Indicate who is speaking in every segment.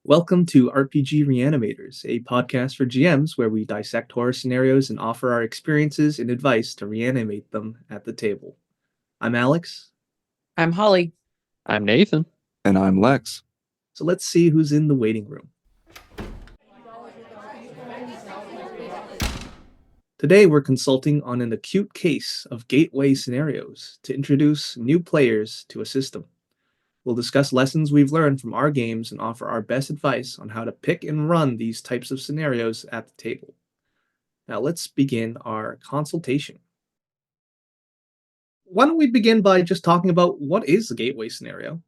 Speaker 1: Welcome to RPG Reanimators, a podcast for GMs where we dissect horror scenarios and offer our experiences and advice to reanimate them at the table. I'm Alex,
Speaker 2: I'm Holly.
Speaker 3: I'm Nathan.
Speaker 4: And I'm Lex.
Speaker 1: so let's see who's in the waiting room. Today we're consulting on an acute case of gateway scenarios to introduce new players to a system. We'll discuss lessons we've learned from our games and offer our best advice on how to pick and run these types of scenarios at the table. Now let's begin our consultation. Why don't we begin by just talking about what is a gateway scenario?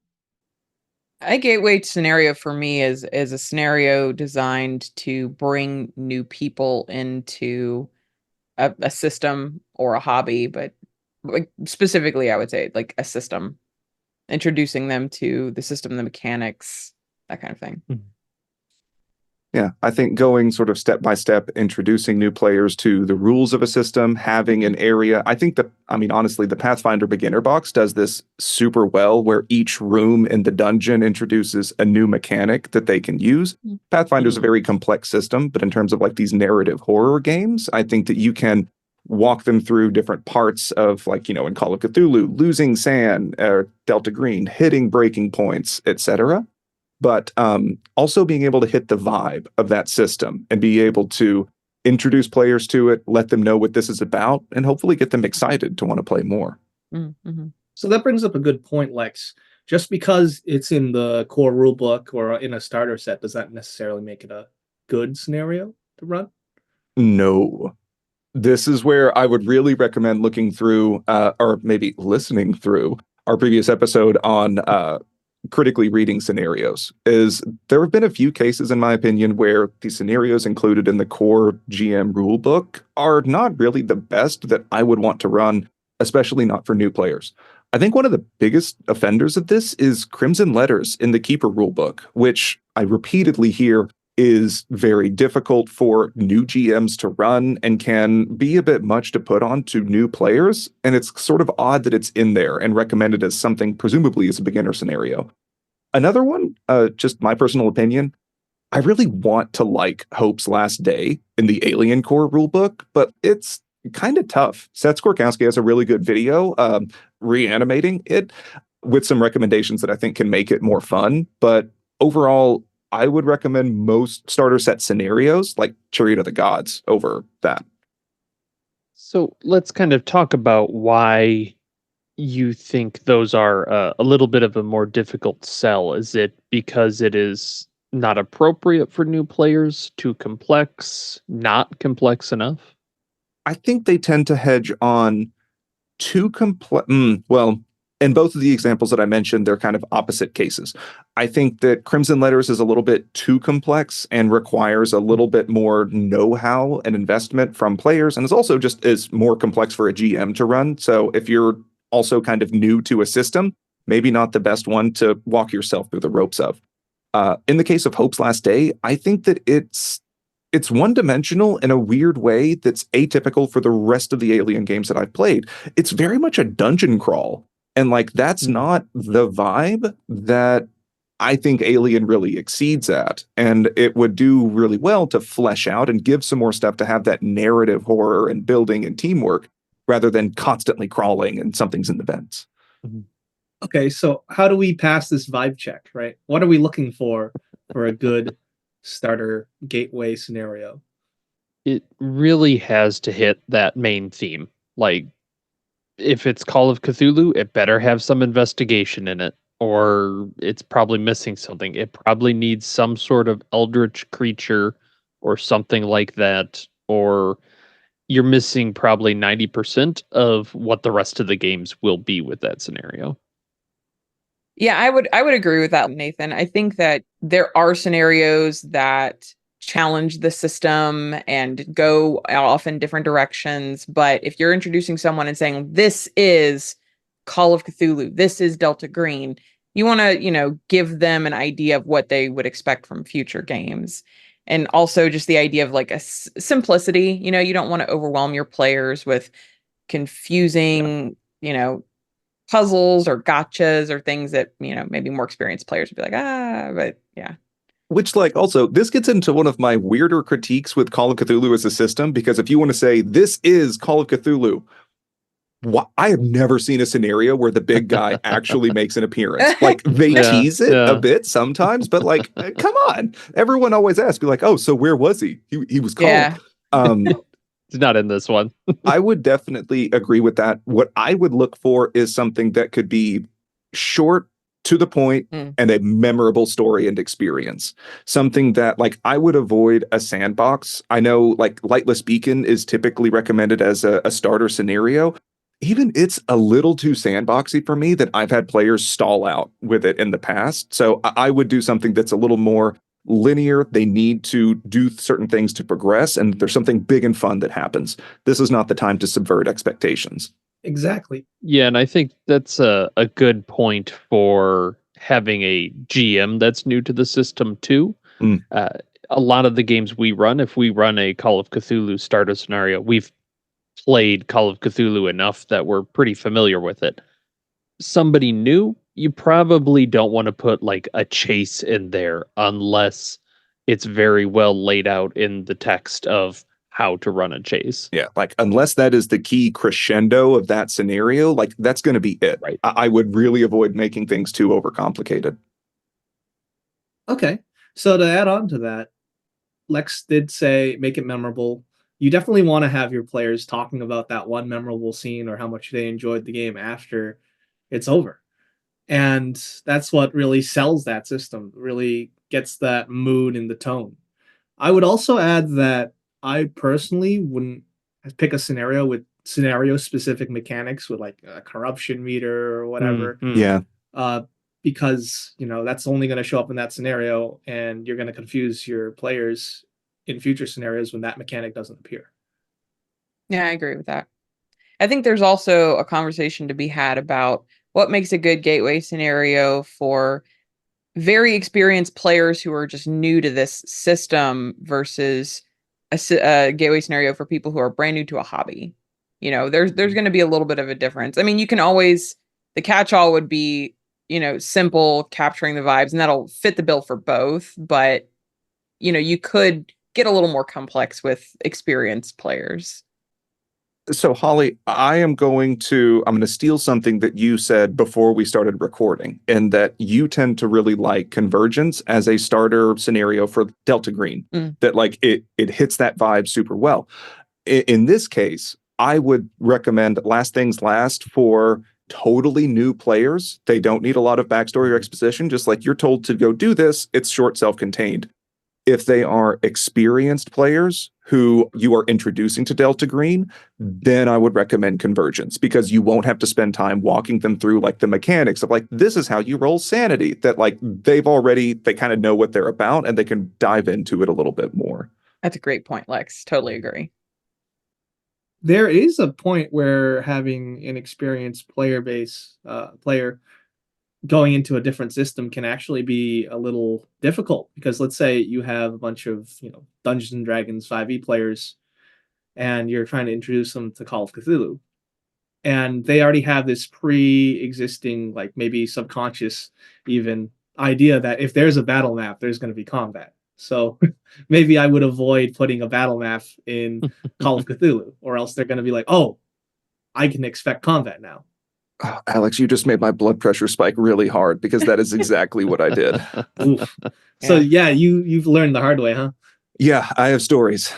Speaker 2: A gateway scenario for me is a scenario designed to bring new people into a system or a hobby, but like specifically, I would say like a system, introducing them to the system, the mechanics, that kind of thing.
Speaker 4: Yeah, I think going sort of step by step, introducing new players to the rules of a system, having an area. Honestly, the Pathfinder beginner box does this super well, where each room in the dungeon introduces a new mechanic that they can use. Pathfinder's a very complex system, but in terms of like these narrative horror games, I think that you can walk them through different parts of, like, in Call of Cthulhu, losing sand, Delta Green, hitting breaking points, etc. But also being able to hit the vibe of that system and be able to introduce players to it, let them know what this is about, and hopefully get them excited to want to play more.
Speaker 2: Mm-hmm.
Speaker 1: So that brings up a good point, Lex. Just because it's in the core rulebook or in a starter set, does that necessarily make it a good scenario to run?
Speaker 4: No. This is where I would really recommend looking through, or maybe listening through, our previous episode on critically reading scenarios. Is there have been a few cases, in my opinion, where the scenarios included in the core GM rulebook are not really the best that I would want to run, especially not for new players. I think one of the biggest offenders of this is Crimson Letters in the Keeper rulebook, which I repeatedly hear is very difficult for new GMs to run and can be a bit much to put on to new players. And it's sort of odd that it's in there and recommended as something presumably as a beginner scenario. Another one, just my personal opinion, I really want to like Hope's Last Day in the Alien Core rulebook, but it's kind of tough. Seth Skorkowski has a really good video reanimating it with some recommendations that I think can make it more fun. But overall, I would recommend most starter set scenarios like Chariot of the Gods over that.
Speaker 3: So let's kind of talk about why you think those are a little bit of a more difficult sell. Is it because it is not appropriate for new players, too complex, not complex enough?
Speaker 4: I think they tend to hedge on too complex. Well, in both of the examples that I mentioned, they're kind of opposite cases. I think that Crimson Letters is a little bit too complex and requires a little bit more know-how and investment from players, and is also just is more complex for a GM to run. So if you're also kind of new to a system, maybe not the best one to walk yourself through the ropes of. In the case of Hope's Last Day, I think that it's one-dimensional in a weird way that's atypical for the rest of the Alien games that I've played. It's very much a dungeon crawl. And like that's not the vibe that I think Alien really exceeds at. And it would do really well to flesh out and give some more stuff to have that narrative horror and building and teamwork rather than constantly crawling and something's in the vents.
Speaker 1: Okay, so how do we pass this vibe check, right? What are we looking for a good starter gateway scenario?
Speaker 3: It really has to hit that main theme. Like, if it's Call of Cthulhu, it better have some investigation in it, or it's probably missing something. It probably needs some sort of eldritch creature or something like that, or you're missing probably 90% of what the rest of the games will be with that scenario.
Speaker 2: Yeah, I would agree with that, Nathan. I think that there are scenarios that challenge the system and go off in different directions, but if you're introducing someone and saying this is Call of Cthulhu, this is Delta Green, you want to, give them an idea of what they would expect from future games. And also just the idea of like a simplicity, you don't want to overwhelm your players with confusing, puzzles or gotchas or things that, maybe more experienced players would be like, but yeah.
Speaker 4: Which, like, also, this gets into one of my weirder critiques with Call of Cthulhu as a system, because if you want to say this is Call of Cthulhu, I have never seen a scenario where the big guy actually makes an appearance. Like, they tease it a bit sometimes, but like, come on. Everyone always asks, be like, oh, so where was he? He was called.
Speaker 2: Yeah.
Speaker 3: It's not in this one.
Speaker 4: I would definitely agree with that. What I would look for is something that could be short, to the point, and a memorable story and experience. Something that, like, I would avoid a sandbox. I know, like, Lightless Beacon is typically recommended as a starter scenario. Even it's a little too sandboxy for me that I've had players stall out with it in the past. So I would do something that's a little more linear. They need to do certain things to progress, and there's something big and fun that happens. This is not the time to subvert expectations.
Speaker 1: Exactly.
Speaker 3: Yeah, and I think that's a good point for having a GM that's new to the system too. A lot of the games we run, if we run a Call of Cthulhu starter scenario, we've played Call of Cthulhu enough that we're pretty familiar with it. Somebody new, you probably don't want to put like a chase in there unless it's very well laid out in the text of how to run a chase.
Speaker 4: Yeah, like, unless that is the key crescendo of that scenario, like, that's going to be it.
Speaker 3: Right.
Speaker 4: I would really avoid making things too overcomplicated.
Speaker 1: Okay. So to add on to that, Lex did say make it memorable. You definitely want to have your players talking about that one memorable scene or how much they enjoyed the game after it's over. And that's what really sells that system, really gets that mood and the tone. I would also add that I personally wouldn't pick a scenario with scenario specific mechanics with like a corruption meter or whatever.
Speaker 4: Yeah.
Speaker 1: Because, you know, that's only going to show up in that scenario and you're going to confuse your players in future scenarios when that mechanic doesn't appear.
Speaker 2: Yeah, I agree with that. I think there's also a conversation to be had about what makes a good gateway scenario for very experienced players who are just new to this system versus a gateway scenario for people who are brand new to a hobby. You know, there's going to be a little bit of a difference. I mean, you can always, the catch-all would be, you know, simple, capturing the vibes, and that'll fit the bill for both. But, you know, you could get a little more complex with experienced players.
Speaker 4: So, Holly, I'm going to steal something that you said before we started recording, and that you tend to really like Convergence as a starter scenario for Delta Green. That, like, it hits that vibe super well. In this case, I would recommend Last Things Last for totally new players. They don't need a lot of backstory or exposition. Just like, you're told to go do this, it's short, self-contained. If they are experienced players who you are introducing to Delta Green, then I would recommend Convergence, because you won't have to spend time walking them through like the mechanics of like, this is how you roll sanity, that like they kind of know what they're about and they can dive into it a little bit more.
Speaker 2: That's a great point, Lex. Totally agree.
Speaker 1: There is a point where having an experienced player going into a different system can actually be a little difficult, because let's say you have a bunch of, you know, Dungeons and Dragons 5e players and you're trying to introduce them to Call of Cthulhu, and they already have this pre-existing, like maybe subconscious even, idea that if there's a battle map, there's going to be combat. So maybe I would avoid putting a battle map in Call of Cthulhu, or else they're going to be like, oh, I can expect combat now.
Speaker 4: Oh, Alex, you just made my blood pressure spike really hard, because that is exactly what I did.
Speaker 1: Oof. So yeah, you've learned the hard way, huh?
Speaker 4: Yeah, I have stories.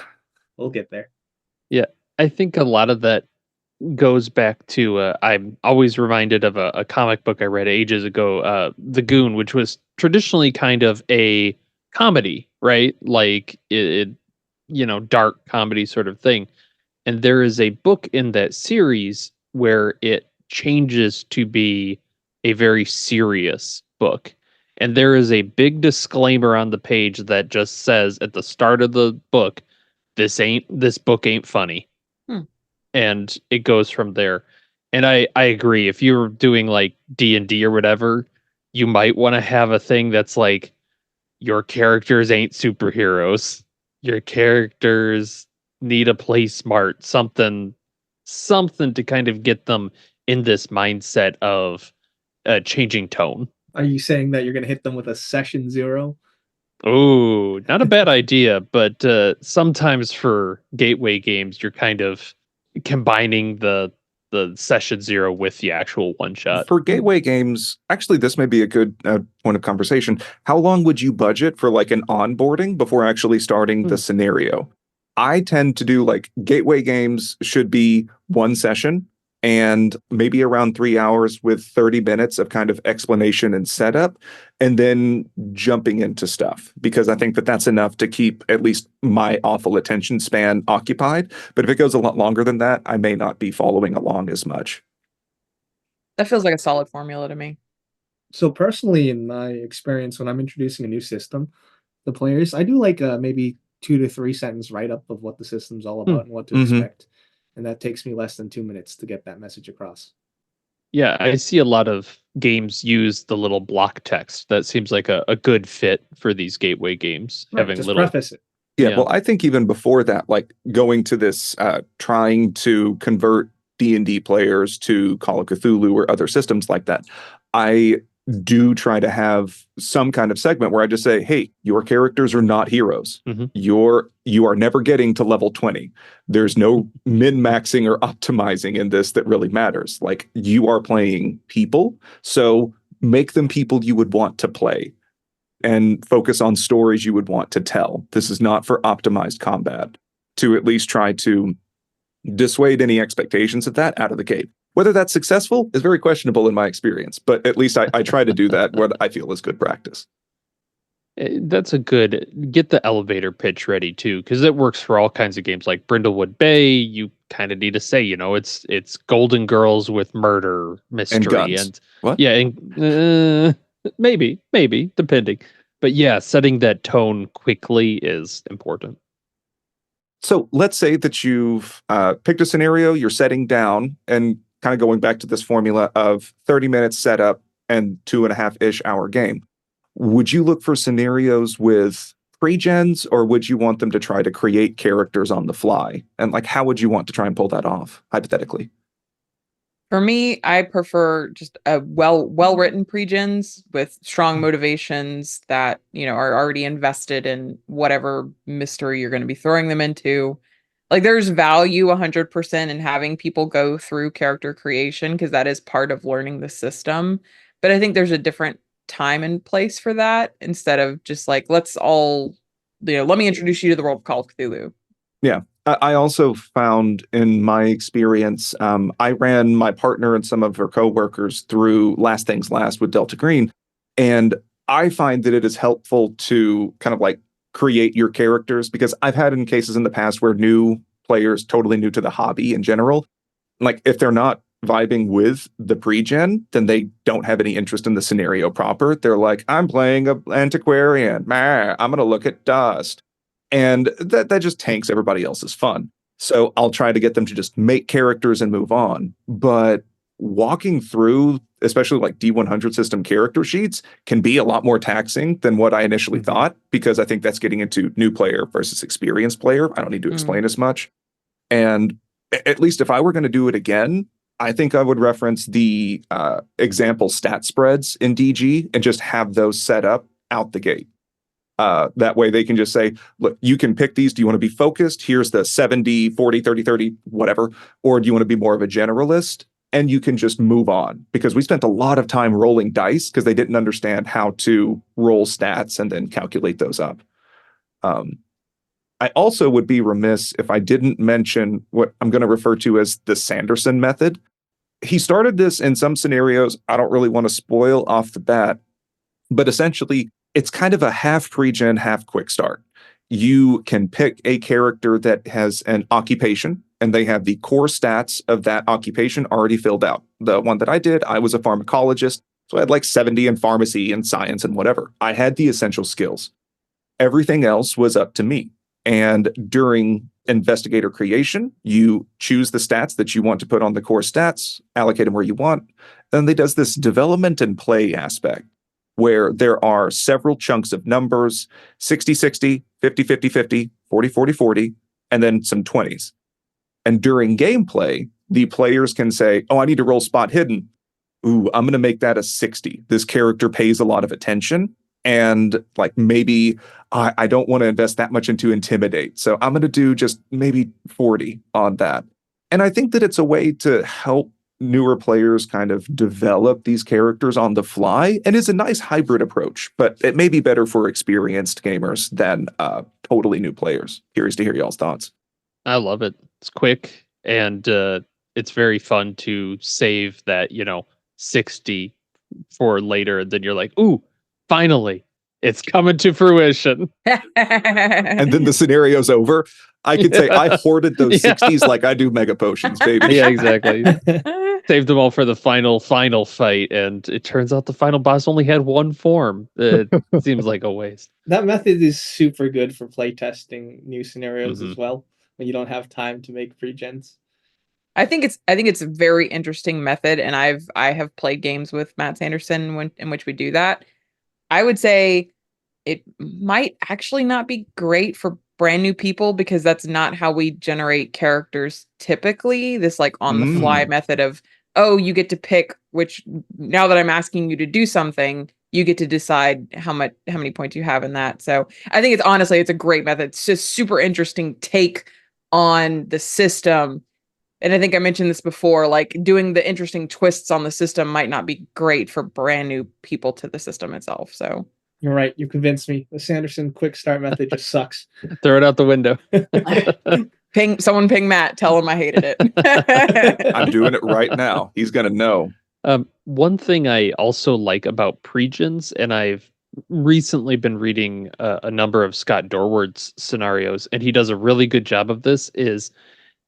Speaker 1: We'll get there.
Speaker 3: Yeah, I think a lot of that goes back to I'm always reminded of a comic book I read ages ago, The Goon, which was traditionally kind of a comedy, right? Like it you know, dark comedy sort of thing. And there is a book in that series where it changes to be a very serious book. And there is a big disclaimer on the page that just says at the start of the book, this book ain't funny. And it goes from there. And I agree. If you're doing like D&D or whatever, you might want to have a thing that's like, your characters ain't superheroes. Your characters need to play smart. Something to kind of get them in this mindset of changing tone.
Speaker 1: Are you saying that you're going to hit them with a session 0?
Speaker 3: Oh, not a bad idea, but sometimes for gateway games, you're kind of combining the session 0 with the actual one shot.
Speaker 4: For gateway games, actually, this may be a good point of conversation. How long would you budget for like an onboarding before actually starting the scenario? I tend to do like gateway games should be one session and maybe around 3 hours with 30 minutes of kind of explanation and setup, and then jumping into stuff, because I think that that's enough to keep at least my awful attention span occupied. But if it goes a lot longer than that, I may not be following along as much.
Speaker 2: That feels like a solid formula to me.
Speaker 1: So personally, in my experience, when I'm introducing a new system, the players, I do like maybe 2 to 3 sentence write up of what the system's all about and what to expect, and that takes me less than 2 minutes to get that message across.
Speaker 3: Yeah, I see a lot of games use the little block text. That seems like a good fit for these gateway games.
Speaker 1: Right,
Speaker 3: Having
Speaker 1: just
Speaker 3: little
Speaker 1: preface it.
Speaker 4: Yeah,
Speaker 3: Yeah.
Speaker 4: well, I think even before that, like going to this, trying to convert D&D players to Call of Cthulhu or other systems like that, I do try to have some kind of segment where I just say, hey, your characters are not heroes.
Speaker 3: Mhm.
Speaker 4: You are never getting to level 20. There's no min-maxing or optimizing in this that really matters. Like, you are playing people, so make them people you would want to play and focus on stories you would want to tell. This is not for optimized combat, to at least try to dissuade any expectations of that out of the gate. Whether that's successful is very questionable in my experience, but at least I try to do that what I feel is good practice.
Speaker 3: That's a good get the elevator pitch ready too, because it works for all kinds of games like Brindlewood Bay. You kind of need to say, it's Golden Girls with murder mystery
Speaker 4: guns. What?
Speaker 3: yeah, and maybe depending, but yeah, setting that tone quickly is important.
Speaker 4: So let's say that you've picked a scenario, you're setting down, and kind of going back to this formula of 30 minutes setup and 2.5-ish hour game. Would you look for scenarios with pre-gens, or would you want them to try to create characters on the fly? And like, how would you want to try and pull that off, hypothetically?
Speaker 2: For me, I prefer just a well-written pre-gens with strong motivations that, are already invested in whatever mystery you're going to be throwing them into. Like, there's value 100% in having people go through character creation because that is part of learning the system. But I think there's a different time and place for that instead of just like, let's all, let me introduce you to the world of Call of Cthulhu.
Speaker 4: Yeah. I also found in my experience, I ran my partner and some of her coworkers through Last Things Last with Delta Green. And I find that it is helpful to kind of like create your characters, because I've had in cases in the past where new players, totally new to the hobby in general, like if they're not vibing with the pre-gen, then they don't have any interest in the scenario proper. They're like, I'm playing an antiquarian. I'm going to look at dust. And that just tanks everybody else's fun. So I'll try to get them to just make characters and move on. But walking through, especially like D100 system character sheets, can be a lot more taxing than what I initially thought, because I think that's getting into new player versus experienced player. I don't need to explain as much. And at least if I were going to do it again, I think I would reference the example stat spreads in DG and just have those set up out the gate. That way they can just say, look, you can pick these. Do you want to be focused? Here's the 70, 40, 30, 30, whatever. Or do you want to be more of a generalist? And you can just move on, because we spent a lot of time rolling dice because they didn't understand how to roll stats and then calculate those up. I also would be remiss if I didn't mention what I'm going to refer to as the Sanderson method. He started this in some scenarios. I don't really want to spoil off the bat, but essentially it's kind of a half pre-gen, half quick start. You can pick a character that has an occupation, and they have the core stats of that occupation already filled out. The one that I did, I was a pharmacologist, so I had like 70 in pharmacy and science and whatever. I had the essential skills. Everything else was up to me. And during investigator creation, you choose the stats that you want to put on the core stats, allocate them where you want. Then they does this development and play aspect, where there are several chunks of numbers, 60-60, 50-50-50, 40-40-40, and then some 20s. And during gameplay, the players can say, oh, I need to roll spot hidden. Ooh, I'm going to make that a 60. This character pays a lot of attention, And like maybe I don't want to invest that much into intimidate. So I'm going to do just maybe 40 on that. And I think that it's a way to help newer players kind of develop these characters on the fly, and is a nice hybrid approach, but it may be better for experienced gamers than totally new players. Curious to hear y'all's thoughts.
Speaker 3: I love it. It's quick, and it's very fun to save that, 60 for later. And then you're like, ooh, finally, it's coming to fruition.
Speaker 4: And then the scenario's over. I could say I hoarded those
Speaker 3: Yeah.
Speaker 4: 60s like I do mega potions, baby.
Speaker 3: Yeah, exactly. Saved them all for the final fight, and it turns out the final boss only had one form. It seems like a waste.
Speaker 1: That method is super good for playtesting new scenarios
Speaker 3: Mhm.
Speaker 1: as well, when you don't have time to make pre-gens.
Speaker 2: I think it's a very interesting method, and I have played games with Matt Sanderson in which we do that. I would say it might actually not be great for brand new people, because that's not how we generate characters typically. This like on the fly method of, oh, you get to pick which, now that I'm asking you to do something, you get to decide how many points you have in that. So I think it's a great method. It's just super interesting take on the system. And I think I mentioned this before, like doing the interesting twists on the system might not be great for brand new people to the system itself. So
Speaker 1: You're right. You convinced me. The Sanderson quick start method just sucks.
Speaker 3: Throw it out the window.
Speaker 2: someone ping Matt, tell him I hated it.
Speaker 4: I'm doing it right now. He's going to know.
Speaker 3: One thing I also like about pregens, and I've recently been reading a number of Scott Dorward's scenarios, and he does a really good job of this, is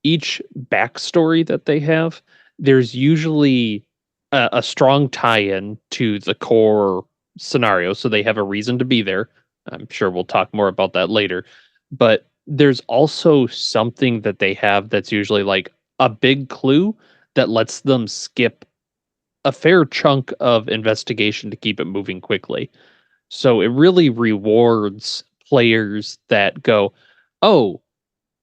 Speaker 3: each backstory that they have, there's usually a strong tie-in to the core scenario, so they have a reason to be there. I'm sure we'll talk more about that later. But there's also something that they have that's usually like a big clue that lets them skip a fair chunk of investigation to keep it moving quickly. So it really rewards players that go, oh,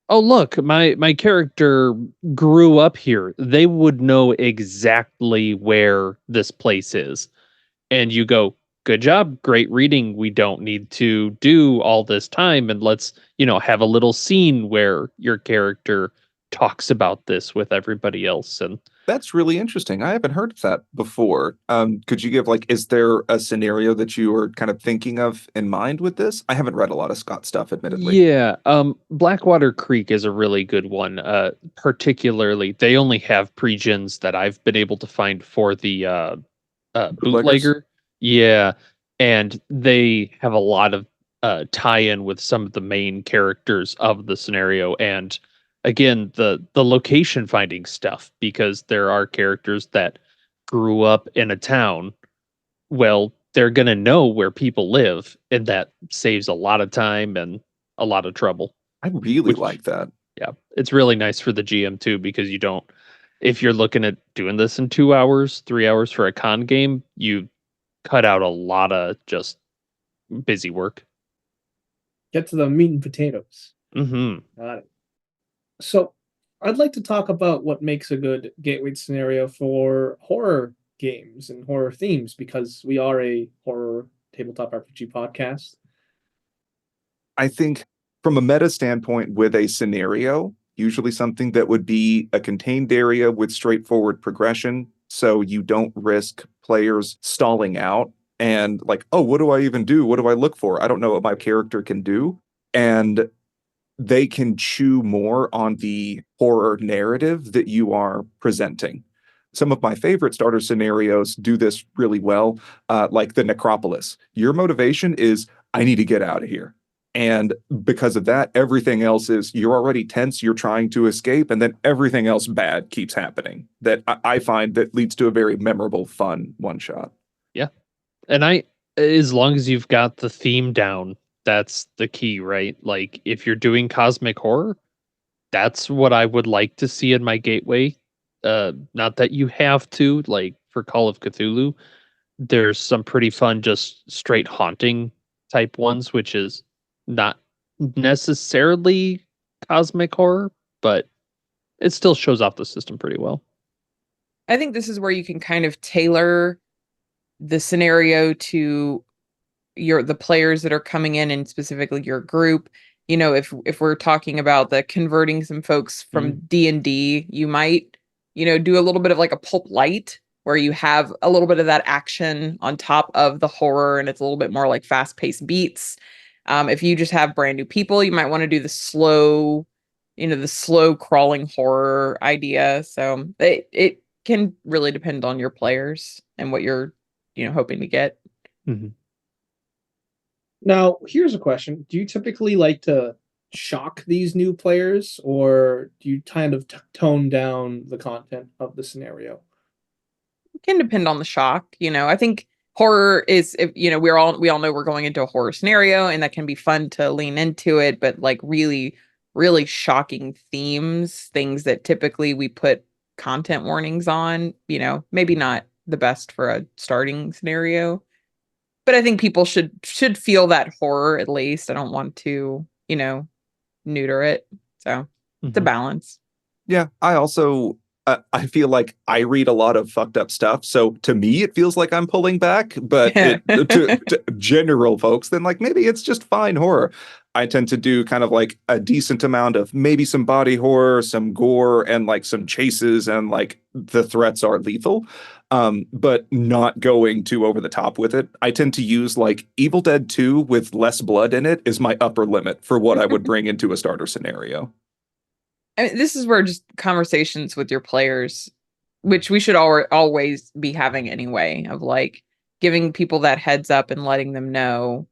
Speaker 3: look, my character grew up here. They would know exactly where this place is. And you go, good job, great reading. We don't need to do all this time, and let's, have a little scene where your character talks about this with everybody else. And
Speaker 4: That's really interesting. I haven't heard of that before. Could you give is there a scenario that you were kind of thinking of in mind with this? I haven't read a lot of Scott stuff, admittedly.
Speaker 3: yeah, Blackwater Creek is a really good one. Particularly, they only have pre-gens that I've been able to find for the
Speaker 4: Bootleggers?
Speaker 3: bootlegger. Yeah, and they have a lot of tie-in with some of the main characters of the scenario, and again, the location finding stuff, because there are characters that grew up in a town. Well, they're gonna know where people live, and that saves a lot of time and a lot of trouble.
Speaker 4: I really
Speaker 3: Which,
Speaker 4: like that.
Speaker 3: yeah, it's really nice for the GM too, because you don't, if you're looking at doing this in 2 hours, 3 hours for a con game, you cut out a lot of just busy work.
Speaker 1: Get to the meat and potatoes.
Speaker 3: Mm-hmm.
Speaker 1: Got it. So I'd like to talk about what makes a good gateway scenario for horror games and horror themes, because we are a horror tabletop RPG podcast.
Speaker 4: I think from a meta standpoint with a scenario, usually something that would be a contained area with straightforward progression, so you don't risk players stalling out and oh, what do I even do? What do I look for? I don't know what my character can do. And they can chew more on the horror narrative that you are presenting. Some of my favorite starter scenarios do this really well, like the Necropolis. Your motivation is, I need to get out of here. And because of that, everything else is, you're already tense, you're trying to escape, and then everything else bad keeps happening. That I find that leads to a very memorable, fun one-shot.
Speaker 3: Yeah. And as long as you've got the theme down, that's the key, right? Like, if you're doing cosmic horror, that's what I would like to see in my gateway. Not that you have to, like for Call of Cthulhu, there's some pretty fun, just straight haunting type ones, which is not necessarily cosmic horror, but it still shows off the system pretty well.
Speaker 2: I think this is where you can kind of tailor the scenario to the players that are coming in and specifically your group. If we're talking about the converting some folks from D&D, you might, do a little bit of like a pulp light where you have a little bit of that action on top of the horror, and it's a little bit more like fast-paced beats. If you just have brand new people, you might want to do the slow crawling horror idea. So it can really depend on your players and what you're, hoping to get.
Speaker 3: Mhm.
Speaker 1: Now, here's a question. Do you typically like to shock these new players, or do you kind of tone down the content of the scenario?
Speaker 2: It can depend on the shock. I think horror is, we all know we're going into a horror scenario, and that can be fun to lean into it, but like really, really shocking themes, things that typically we put content warnings on, maybe not the best for a starting scenario. But I think people should feel that horror at least. I don't want to, neuter it. So it's a balance.
Speaker 4: Yeah, I also I feel like I read a lot of fucked up stuff, so to me it feels like I'm pulling back. But to general folks, then like maybe it's just fine horror. I tend to do kind of like a decent amount of maybe some body horror, some gore, and like some chases, and like the threats are lethal. But not going too over the top with it. I tend to use like Evil Dead 2 with less blood in it is my upper limit for what I would bring into a starter scenario.
Speaker 2: I mean, this is where just conversations with your players, which we should always be having anyway, of like giving people that heads up and letting them know,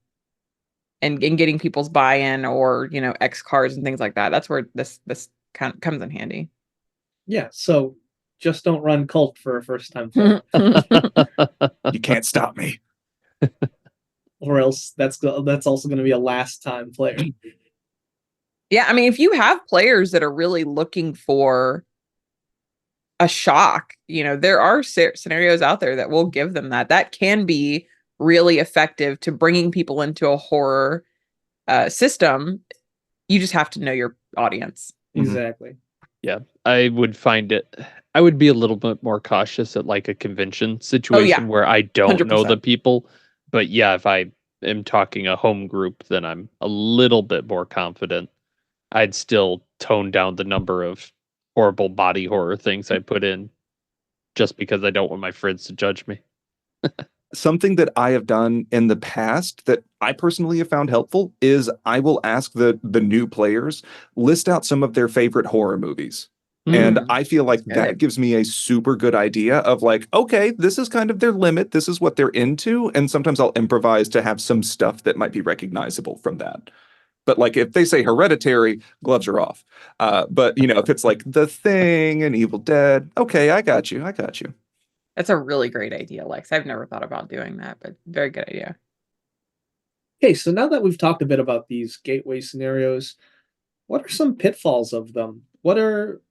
Speaker 2: and getting people's buy-in, or X cards and things like that. That's where this kind of comes in handy.
Speaker 1: Yeah, so just don't run cult for a first time player.
Speaker 4: You can't stop me.
Speaker 1: Or else that's also going to be a last time player.
Speaker 2: Yeah, I mean, if you have players that are really looking for a shock, there are scenarios out there that will give them that. That can be really effective to bringing people into a horror system. You just have to know your audience.
Speaker 1: Exactly.
Speaker 3: Yeah, I would be a little bit more cautious at like a convention situation where I don't know
Speaker 2: 100%.
Speaker 3: the people. But yeah, if I am talking a home group, then I'm a little bit more confident. I'd still tone down the number of horrible body horror things I put in, just because I don't want my friends to judge me.
Speaker 4: Something that I have done in the past that I personally have found helpful is I will ask the new players list out some of their favorite horror movies. And I feel like that gives me a super good idea of like, okay, this is kind of their limit. This is what they're into. And sometimes I'll improvise to have some stuff that might be recognizable from that. But like if they say Hereditary, gloves are off. But if it's like The Thing and Evil Dead, okay, I got you.
Speaker 2: That's a really great idea, Lex. I've never thought about doing that, but very good idea.
Speaker 1: Okay, so now that we've talked a bit about these gateway scenarios, what are some pitfalls of them? What are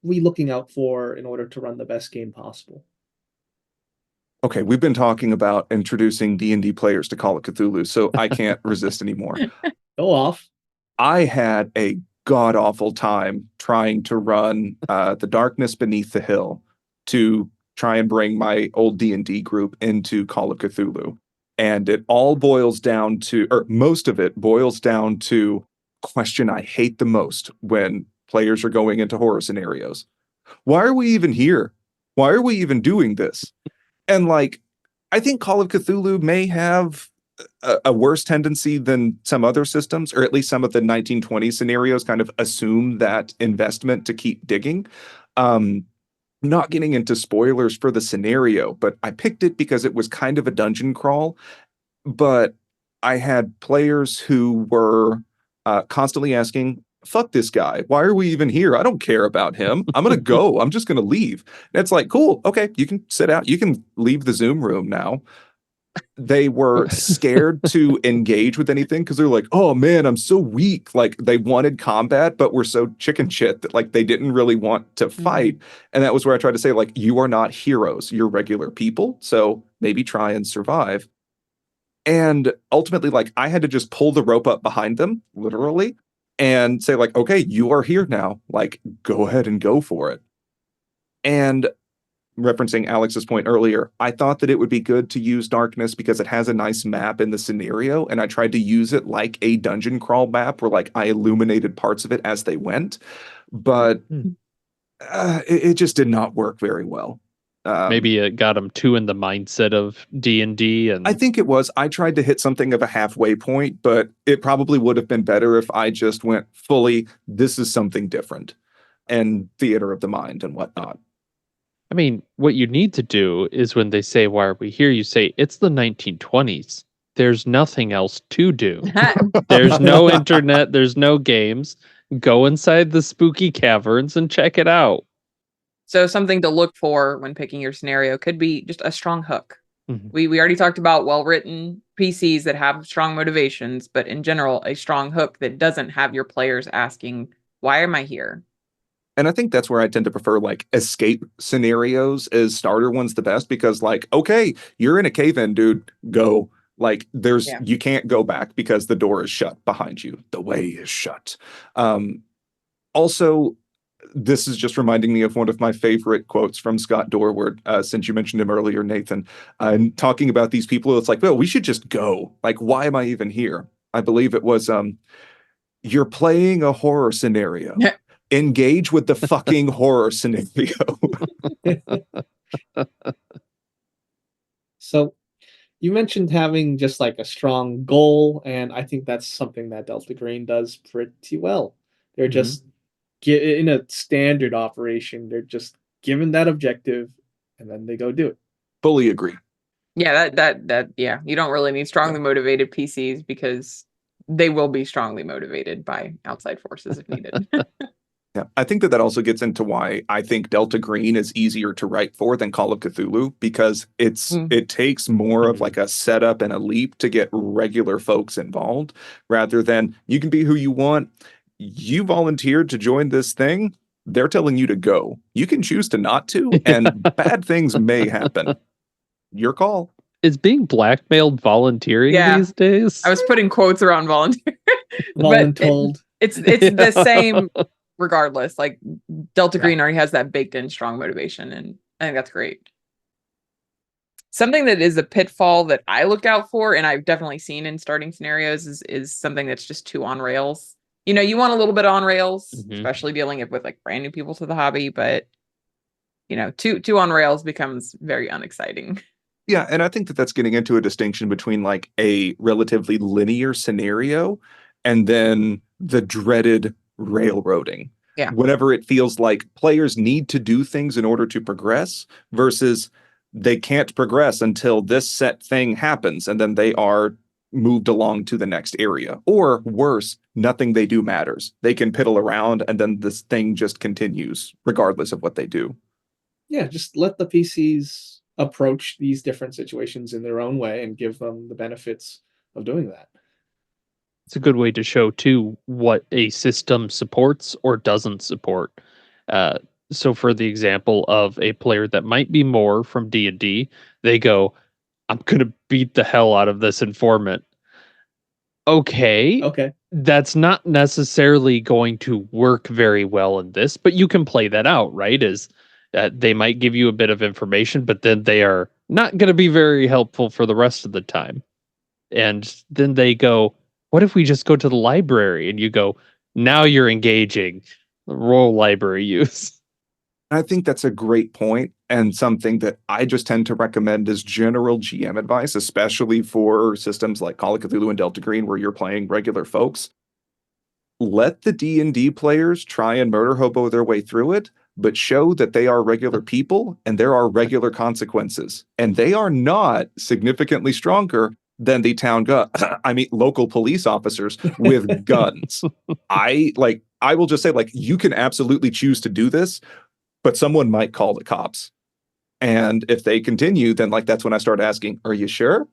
Speaker 1: we looking out for in order to run the best game possible?
Speaker 4: Okay, we've been talking about introducing D&D players to Call of Cthulhu, so I can't resist anymore.
Speaker 1: Go off.
Speaker 4: I had a god-awful time trying to run The Darkness Beneath the Hill to try and bring my old D&D group into Call of Cthulhu. And it all boils down to, or most of it boils down to a question I hate the most when players are going into horror scenarios. Why are we even here? Why are we even doing this? And like, I think Call of Cthulhu may have a worse tendency than some other systems, or at least some of the 1920s scenarios kind of assume that investment to keep digging. Not getting into spoilers for the scenario, but I picked it because it was kind of a dungeon crawl. But I had players who were constantly asking, fuck this guy. Why are we even here? I don't care about him. I'm going to go. I'm just going to leave. And it's like, cool. Okay. You can sit out. You can leave the Zoom room now. They were scared to engage with anything because they're like, oh man, I'm so weak. Like they wanted combat, but were so chicken shit that like they didn't really want to fight. And that was where I tried to say, like, you are not heroes. You're regular people. So maybe try and survive. And ultimately, like, I had to just pull the rope up behind them, literally, and say, like, okay, you are here now. Like, go ahead and go for it. And referencing Alex's point earlier, I thought that it would be good to use darkness because it has a nice map in the scenario, and I tried to use it like a dungeon crawl map where like I illuminated parts of it as they went, but it just did not work very well.
Speaker 3: Maybe it got them too in the mindset of D&D, and
Speaker 4: I think it was. I tried to hit something of a halfway point, but it probably would have been better if I just went fully, this is something different, and theater of the mind and whatnot.
Speaker 3: I mean, what you need to do is when they say, why are we here? You say, it's the 1920s. There's nothing else to do. There's no internet. There's no games. Go inside the spooky caverns and check it out.
Speaker 2: So something to look for when picking your scenario could be just a strong hook.
Speaker 3: Mhm.
Speaker 2: We already talked about well-written PCs that have strong motivations, but in general, a strong hook that doesn't have your players asking, why am I here?
Speaker 4: And I think that's where I tend to prefer like escape scenarios as starter ones the best, because like, okay, you're in a cave-in, dude, go. Like you can't go back because the door is shut behind you. The way is shut. Also, this is just reminding me of one of my favorite quotes from Scott Dorward, since you mentioned him earlier, Nathan, and talking about these people. It's like, well, we should just go. Like, why am I even here? I believe it was, you're playing a horror scenario. Engage with the fucking horror scenario.
Speaker 1: So you mentioned having just like a strong goal, and I think that's something that Delta Green does pretty well. They're just in a standard operation. They're just given that objective, and then they go do it.
Speaker 4: Fully agree.
Speaker 2: Yeah, that you don't really need strongly motivated PCs because they will be strongly motivated by outside forces if needed.
Speaker 4: Yeah, I think that also gets into why I think Delta Green is easier to write for than Call of Cthulhu, because it takes more of like a setup and a leap to get regular folks involved, rather than you can be who you want. You volunteered to join this thing. They're telling you to go. You can choose to not to, and bad things may happen. Your call.
Speaker 3: Is being blackmailed volunteering these days?
Speaker 2: I was putting quotes around volunteer.
Speaker 1: Voluntold.
Speaker 2: It's the same regardless. Like Delta Green already has that baked in strong motivation, and I think that's great. Something that is a pitfall that I look out for, and I've definitely seen in starting scenarios, is something that's just too on rails. You know, you want a little bit on rails, especially dealing with like brand new people to the hobby, but you know, too on rails becomes very unexciting.
Speaker 4: Yeah, and I think that that's getting into a distinction between like a relatively linear scenario and then the dreaded railroading.
Speaker 2: Yeah.
Speaker 4: Whenever it feels like players need to do things in order to progress versus they can't progress until this set thing happens and then they are moved along to the next area. Or worse, nothing they do matters. They can piddle around and then this thing just continues regardless of what they do.
Speaker 1: Yeah, just let the PCs approach these different situations in their own way and give them the benefits of doing that.
Speaker 3: It's a good way to show too what a system supports or doesn't support. So for the example of a player that might be more from D&D, they go, I'm going to beat the hell out of this informant. Okay. That's not necessarily going to work very well in this, but you can play that out, right? They might give you a bit of information, but then they are not going to be very helpful for the rest of the time. And then they go, what if we just go to the library? And you go, now you're engaging role library use.
Speaker 4: I think that's a great point, and something that I just tend to recommend as general GM advice, especially for systems like Call of Cthulhu and Delta Green, where you're playing regular folks. Let the D&D players try and murder hobo their way through it, but show that they are regular people and there are regular consequences. And they are not significantly stronger than the local police officers with guns. I will just say, like, you can absolutely choose to do this, but someone might call the cops. And if they continue, then like that's when I start asking, are you sure?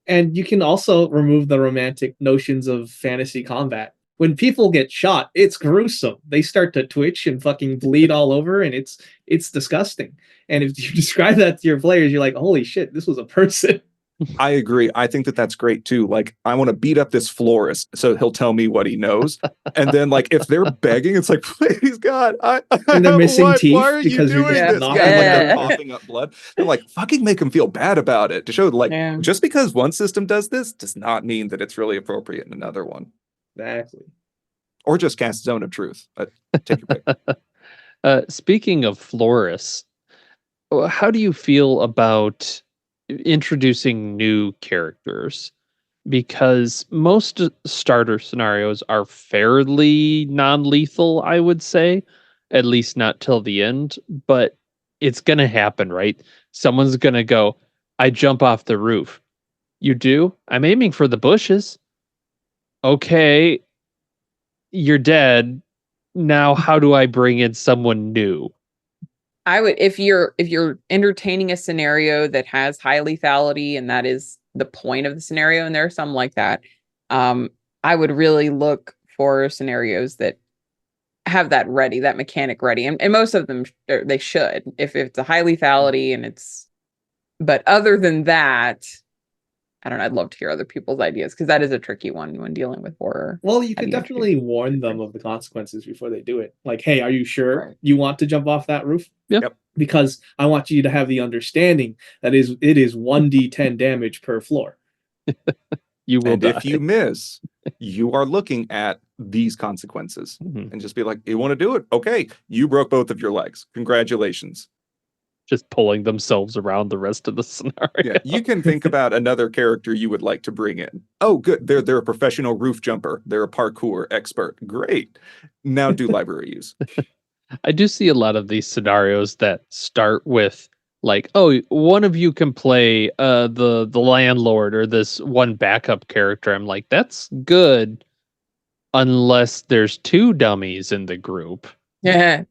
Speaker 1: And you can also remove the romantic notions of fantasy combat. When people get shot, it's gruesome. They start to twitch and fucking bleed all over, and it's disgusting. And if you describe that to your players, you're like, holy shit, this was a person.
Speaker 4: I agree. I think that that's great too. Like, I want to beat up this florist so he'll tell me what he knows. And then, like, if they're begging, it's like, please, God,
Speaker 1: And they're missing
Speaker 4: what?
Speaker 1: teeth
Speaker 4: Why are you
Speaker 1: because you're
Speaker 4: doing
Speaker 1: just
Speaker 4: this?
Speaker 1: knocking
Speaker 4: Yeah, like they're
Speaker 2: them.
Speaker 4: coughing up blood. They're like, fucking make them feel bad about it to show, like,
Speaker 2: Yeah.
Speaker 4: just because one system does this does not mean that it's really appropriate in another one.
Speaker 1: Exactly.
Speaker 4: Or just cast Zone of Truth. Take your pick.
Speaker 3: Speaking of florists, how do you feel about introducing new characters? Because most starter scenarios are fairly non-lethal, I would say, at least not till the end, but it's going to happen, right? Someone's going to go, I jump off the roof. You do? I'm aiming for the bushes. Okay, you're dead. Now how do I bring in someone new?
Speaker 2: I would, if you're entertaining a scenario that has high lethality and that is the point of the scenario, and there are some like that, I would really look for scenarios that have that ready, that mechanic ready, and most of them they should, if it's a high lethality and it's. But other than that, I don't know. I'd love to hear other people's ideas because that is a tricky one when dealing with horror.
Speaker 1: Well, you
Speaker 2: How
Speaker 1: could
Speaker 2: do you
Speaker 1: definitely
Speaker 2: introduce
Speaker 1: warn them
Speaker 2: characters?
Speaker 1: of the consequences before they do it. Like, hey, are you sure
Speaker 2: Right.
Speaker 1: you want to jump off that roof?
Speaker 3: Yeah.
Speaker 4: Yep.
Speaker 1: Because I want you to have the understanding that it is 1d10 damage per floor.
Speaker 3: You will
Speaker 4: And
Speaker 3: die.
Speaker 4: if you miss, you are looking at these consequences.
Speaker 3: Mhm.
Speaker 4: And just be like, you want to do it? Okay, you broke both of your legs. Congratulations.
Speaker 3: Just pulling themselves around the rest of the scenario.
Speaker 4: Yeah, you can think about another character you would like to bring in. Oh, good. They're a professional roof jumper. They're a parkour expert. Great. Now do library use.
Speaker 3: I do see a lot of these scenarios that start with like, oh, one of you can play the landlord or this one backup character. I'm like, that's good unless there's two dummies in the group.
Speaker 2: Yeah.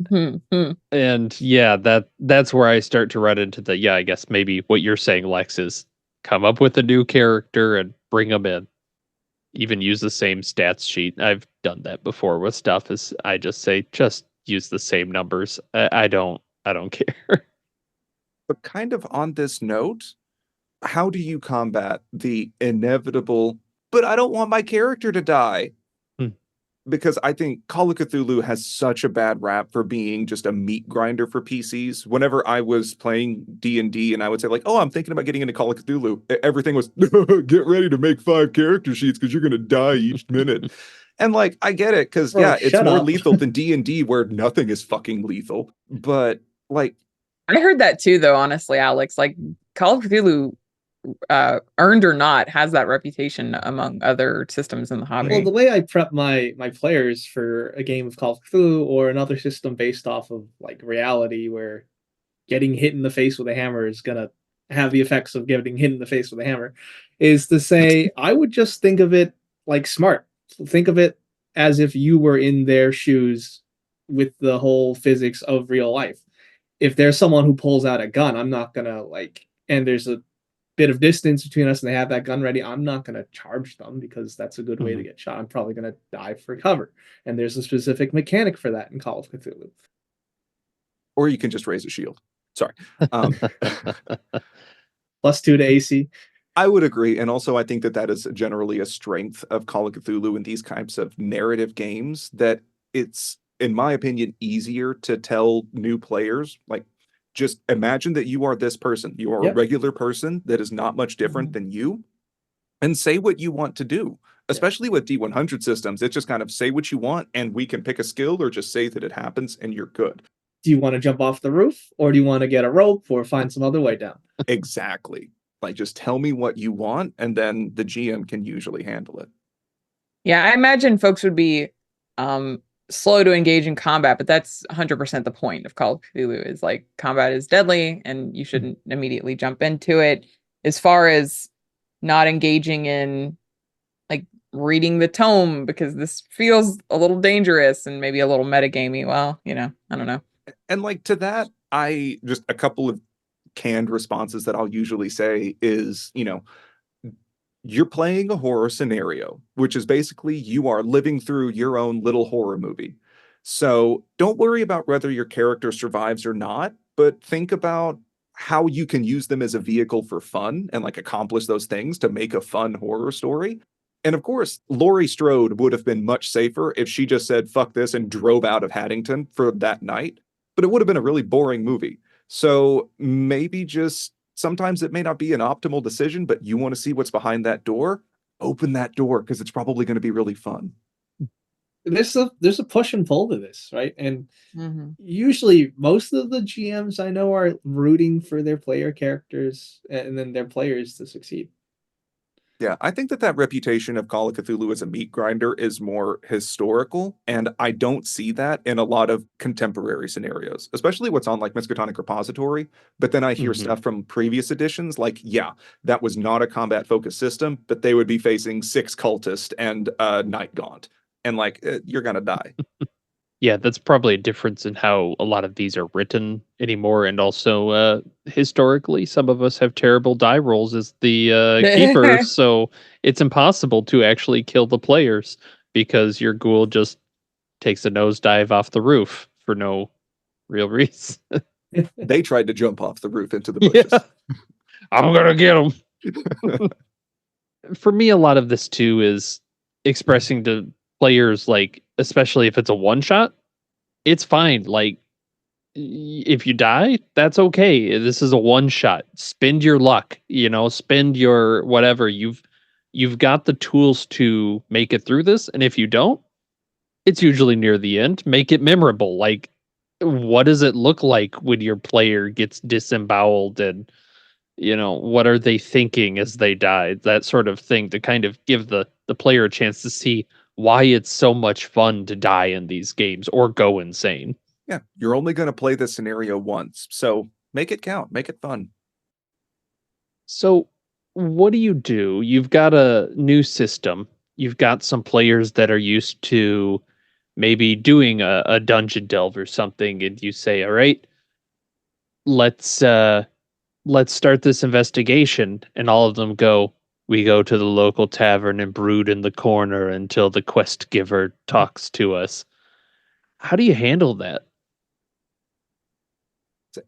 Speaker 3: And yeah, that's where I start to run into the, yeah, I guess maybe what you're saying, Lex, is come up with a new character and bring them in. Even use the same stats sheet. I've done that before with stuff. Is I just say just use the same numbers. I don't care.
Speaker 4: But kind of on this note, how do you combat the inevitable, but I don't want my character to die?
Speaker 3: Hmm.
Speaker 4: Because I think Call of Cthulhu has such a bad rap for being just a meat grinder for PCs. Whenever I was playing D&D and I would say like, oh, I'm thinking about getting into Call of Cthulhu, everything was, get ready to make 5 character sheets because you're going to die each minute. And like, I get it, because
Speaker 1: Bro,
Speaker 4: yeah, it's
Speaker 1: shut
Speaker 4: more
Speaker 1: up.
Speaker 4: lethal than D&D where nothing is fucking lethal. But like,
Speaker 2: I heard that too, though, honestly, Alex. Like, Call of Cthulhu, earned or not, has that reputation among other systems in the hobby.
Speaker 1: Well, the way I prep my players for a game of Call of Cthulhu or another system based off of like reality where getting hit in the face with a hammer is gonna have the effects of getting hit in the face with a hammer is to say I would just think of it like smart. Think of it as if you were in their shoes with the whole physics of real life. If there's someone who pulls out a gun, I'm not gonna like, and there's a bit of distance between us and they have that gun ready, I'm not going to charge them because that's a good way to get shot. I'm probably going to dive for cover. And there's a specific mechanic for that in Call of Cthulhu.
Speaker 4: or you can just raise a shield. Sorry.
Speaker 1: +2 to AC.
Speaker 4: I would agree. And also, I think that that is generally a strength of Call of Cthulhu and these types of narrative games, that it's, in my opinion, easier to tell new players, like, just imagine that you are this person. You are a regular person that is not much different than you, and say what you want to do. Especially with D100 systems, it's just kind of say what you want and we can pick a skill or just say that it happens and you're good.
Speaker 1: Do you want to jump off the roof or do you want to get a rope or find some other way down?
Speaker 4: Exactly. Like, just tell me what you want and then the GM can usually handle it.
Speaker 2: Yeah, I imagine folks would be slow to engage in combat, but that's 100% the point of Call of Cthulhu, is like combat is deadly and you shouldn't immediately jump into it. As far as not engaging in like reading the tome because this feels a little dangerous and maybe a little metagamey. Well, I don't know.
Speaker 4: And like, to that, I just, a couple of canned responses that I'll usually say is, you're playing a horror scenario, which is basically you are living through your own little horror movie. So don't worry about whether your character survives or not, but think about how you can use them as a vehicle for fun and like accomplish those things to make a fun horror story. And of course, Laurie Strode would have been much safer if she just said, fuck this, and drove out of Haddington for that night. But it would have been a really boring movie. So maybe just sometimes it may not be an optimal decision, but you want to see what's behind that door. Open that door because it's probably going to be really fun.
Speaker 1: There's a push and pull to this, right? And usually most of the GMs I know are rooting for their player characters and then their players to succeed.
Speaker 4: Yeah, I think that reputation of Call of Cthulhu as a meat grinder is more historical, and I don't see that in a lot of contemporary scenarios, especially what's on like Miskatonic Repository. But then I hear stuff from previous editions, like, yeah, that was not a combat-focused system, but they would be facing 6 cultists and Night Gaunt, and like, you're gonna die.
Speaker 3: Yeah, that's probably a difference in how a lot of these are written anymore. And also, historically, some of us have terrible die rolls as the keeper. So it's impossible to actually kill the players because your ghoul just takes a nosedive off the roof for no real reason.
Speaker 4: They tried to jump off the roof into the bushes.
Speaker 3: Yeah. I'm going to get them. For me, a lot of this too is expressing to players, like, especially if it's a one shot, it's fine. Like, if you die, that's okay. This is a one shot. Spend your luck, spend your whatever. You've got the tools to make it through this. And if you don't, it's usually near the end. Make it memorable. Like, what does it look like when your player gets disemboweled, and what are they thinking as they die? That sort of thing, to kind of give the player a chance to see why it's so much fun to die in these games or go insane.
Speaker 4: Yeah, you're only going to play this scenario once, so make it count, make it fun.
Speaker 3: So what do? You've got a new system. You've got some players that are used to maybe doing a dungeon delve or something, and you say, all right, let's start this investigation. And all of them go, we go to the local tavern and brood in the corner until the quest giver talks to us. How do you handle that?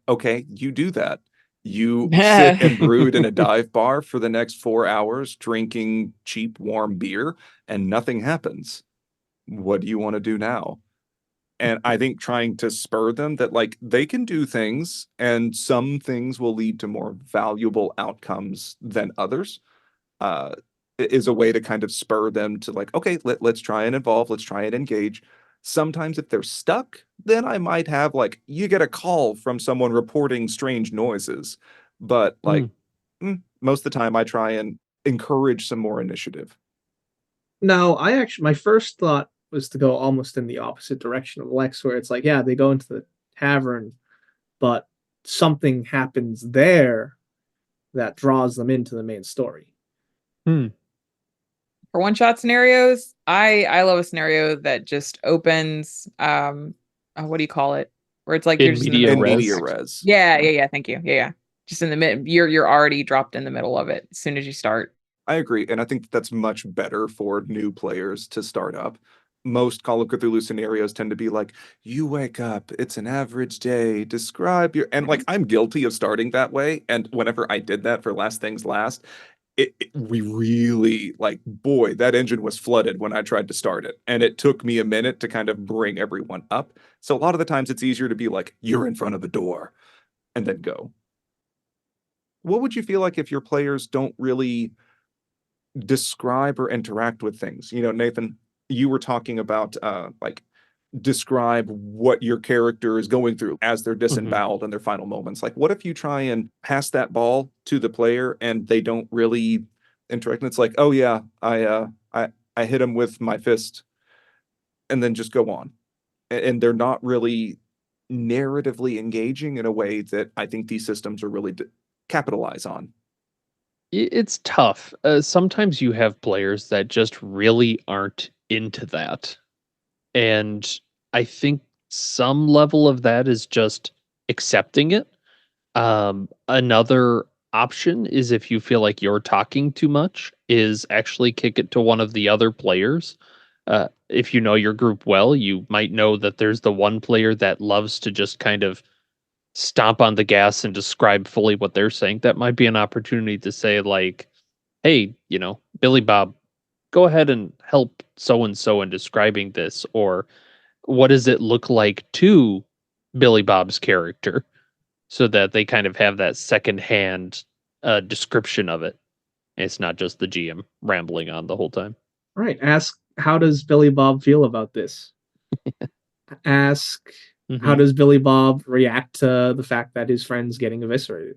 Speaker 4: Okay, you do that. You sit and brood in a dive bar for the next 4 hours, drinking cheap, warm beer, and nothing happens. What do you want to do now? And I think trying to spur them that, like, they can do things, and some things will lead to more valuable outcomes than others, is a way to kind of spur them to, like, okay, let's try and evolve, let's try and engage. Sometimes if they're stuck, then I might have, like, you get a call from someone reporting strange noises. But like, most of the time I try and encourage some more initiative.
Speaker 1: No, my first thought was to go almost in the opposite direction of Lex, where it's like, yeah, they go into the tavern, but something happens there that draws them into the main story.
Speaker 2: For one shot scenarios, I love a scenario that just opens what do you call it, where it's like you're just in the middle.
Speaker 4: Media res.
Speaker 2: Yeah, thank you. Yeah, just in the mid, you're already dropped in the middle of it as soon as you start.
Speaker 4: I agree, and I think that's much better for new players to start up. Most Call of Cthulhu scenarios tend to be like, you wake up, it's an average day, describe your... And like, I'm guilty of starting that way, and whenever I did that for Last Things Last, we really, like, boy, that engine was flooded when I tried to start it, and it took me a minute to kind of bring everyone up. So a lot of the times it's easier to be like, you're in front of the door, and then go. What would you feel like if your players don't really describe or interact with things? Nathan, you were talking about like, describe what your character is going through as they're disemboweled in their final moments. Like, what if you try and pass that ball to the player and they don't really interact? And it's like, oh yeah, I hit him with my fist, and then just go on. And they're not really narratively engaging in a way that I think these systems are really capitalize on.
Speaker 3: It's tough. Sometimes you have players that just really aren't into that. And I think some level of that is just accepting it. Another option is, if you feel like you're talking too much, is actually kick it to one of the other players. If you know your group well, you might know that there's the one player that loves to just kind of stomp on the gas and describe fully what they're saying. That might be an opportunity to say, like, hey, Billy Bob, go ahead and help so and so in describing this, or what does it look like to Billy Bob's character, so that they kind of have that secondhand description of it. It's not just the GM rambling on the whole time.
Speaker 1: Right. Ask, how does Billy Bob feel about this? Ask, how does Billy Bob react to the fact that his friend's getting eviscerated?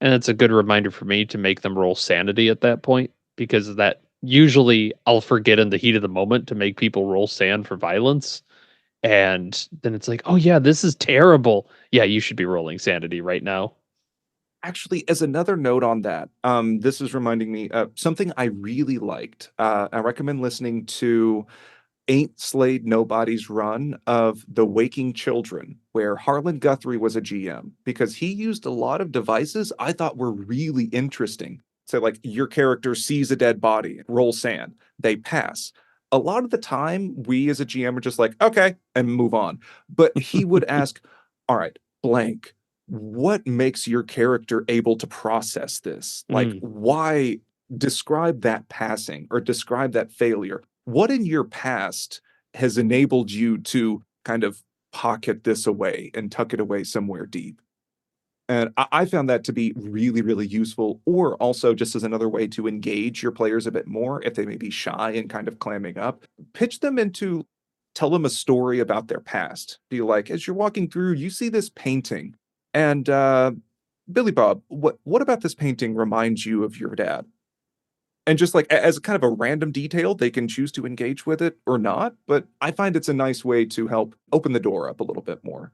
Speaker 3: And it's a good reminder for me to make them roll sanity at that point, because that usually I'll forget in the heat of the moment to make people roll sand for violence. And then it's like, oh yeah, this is terrible. Yeah, you should be rolling sanity right now.
Speaker 4: Actually, as another note on that, this is reminding me of something I really liked. I recommend listening to Ain't Slayed Nobody's run of The Waking Children, where Harlan Guthrie was a GM, because he used a lot of devices I thought were really interesting. So, like, your character sees a dead body, roll sand, they pass. A lot of the time, we as a GM are just like, okay, and move on. But he would ask, all right, blank, what makes your character able to process this? Like, why describe that passing or describe that failure? What in your past has enabled you to kind of pocket this away and tuck it away somewhere deep? And I found that to be really, really useful, or also just as another way to engage your players a bit more if they may be shy and kind of clamming up. Pitch them into, tell them a story about their past. Be like, as you're walking through, you see this painting, and Billy Bob, what about this painting reminds you of your dad? And just like as kind of a random detail, they can choose to engage with it or not. But I find it's a nice way to help open the door up a little bit more.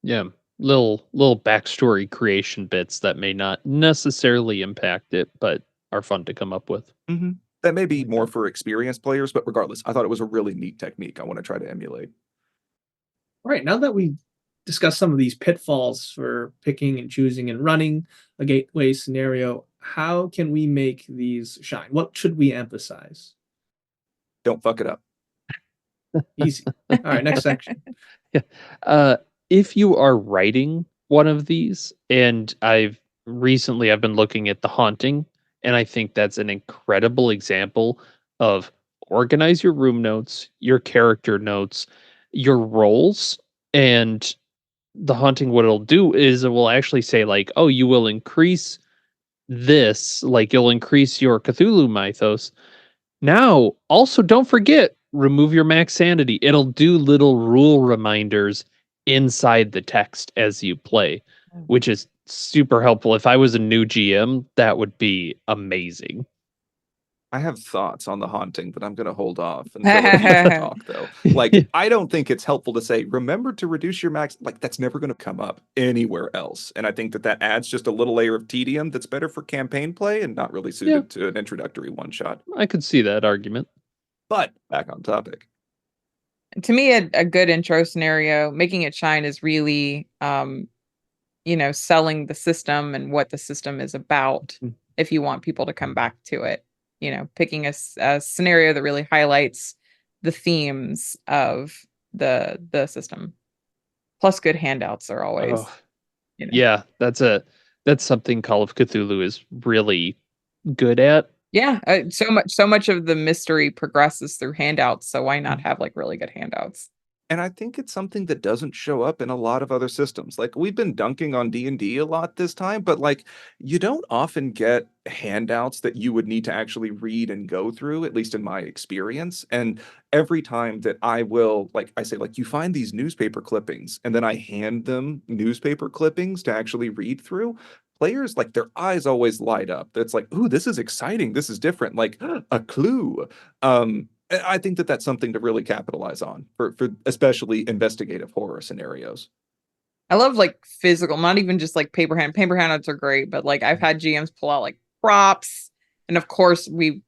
Speaker 3: Yeah, little backstory creation bits that may not necessarily impact it, but are fun to come up with.
Speaker 4: That may be more for experienced players, but regardless, I thought it was a really neat technique I want to try to emulate.
Speaker 1: All right, now that we discussed some of these pitfalls for picking and choosing and running a gateway scenario, how can we make these shine? What should we emphasize?
Speaker 4: Don't fuck it up.
Speaker 1: Easy. All right, next section.
Speaker 3: Yeah. If you are writing one of these, and I've been looking at The Haunting, and I think that's an incredible example of organize your room notes, your character notes, your roles, and The Haunting, what it'll do is it will actually say, like, oh, you will increase this, like you'll increase your Cthulhu mythos. Now, also don't forget, remove your max sanity. It'll do little rule reminders inside the text as you play, which is super helpful. If I was a new GM, that would be amazing.
Speaker 4: I have thoughts on The Haunting, but I'm going to hold off until you talk, though. Like, I don't think it's helpful to say, remember to reduce your max. Like, that's never going to come up anywhere else. And I think that adds just a little layer of tedium that's better for campaign play and not really suited to an introductory one-shot.
Speaker 3: I could see that argument.
Speaker 4: But back on topic.
Speaker 2: To me, a good intro scenario, making it shine, is really, selling the system and what the system is about. If you want people to come back to it, picking a scenario that really highlights the themes of the system. Plus, good handouts are always.
Speaker 3: Yeah, that's something Call of Cthulhu is really good at.
Speaker 2: Yeah, so much of the mystery progresses through handouts, so why not have like really good handouts?
Speaker 4: And I think it's something that doesn't show up in a lot of other systems. Like, we've been dunking on D&D a lot this time, but like, you don't often get handouts that you would need to actually read and go through, at least in my experience. And every time that I will, like, I say, like, you find these newspaper clippings, and then I hand them newspaper clippings to actually read through. Players, like, their eyes always light up. It's like, ooh, this is exciting. This is different. Like, a clue. I think that's something to really capitalize on for especially investigative horror scenarios.
Speaker 2: I love like physical, not even just like paper handouts are great, but like I've had GMs pull out like props. And of course we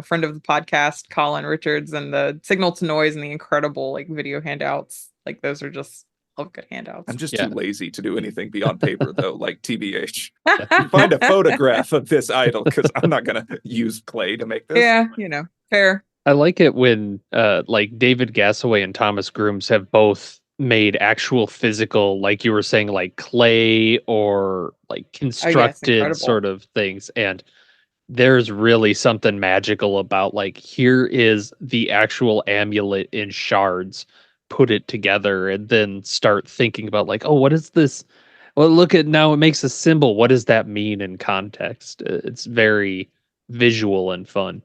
Speaker 2: friend of the podcast, Colin Richards, and the Signal to Noise and the incredible like video handouts. Like those are just good handouts.
Speaker 4: I'm just too lazy to do anything beyond paper though, like TBH. Find a photograph of this idol, because I'm not gonna use clay to make this.
Speaker 2: Yeah, fair.
Speaker 3: I like it when like David Gassaway and Thomas Grooms have both made actual physical, like you were saying, like clay or like
Speaker 2: Oh yeah, it's
Speaker 3: constructed
Speaker 2: incredible.
Speaker 3: sort of things. And there's really something magical about like, here is the actual amulet in shards, put it together, and then start thinking about like, oh, what is this? Well, look at now, it makes a symbol. What does that mean in context? It's very visual and fun.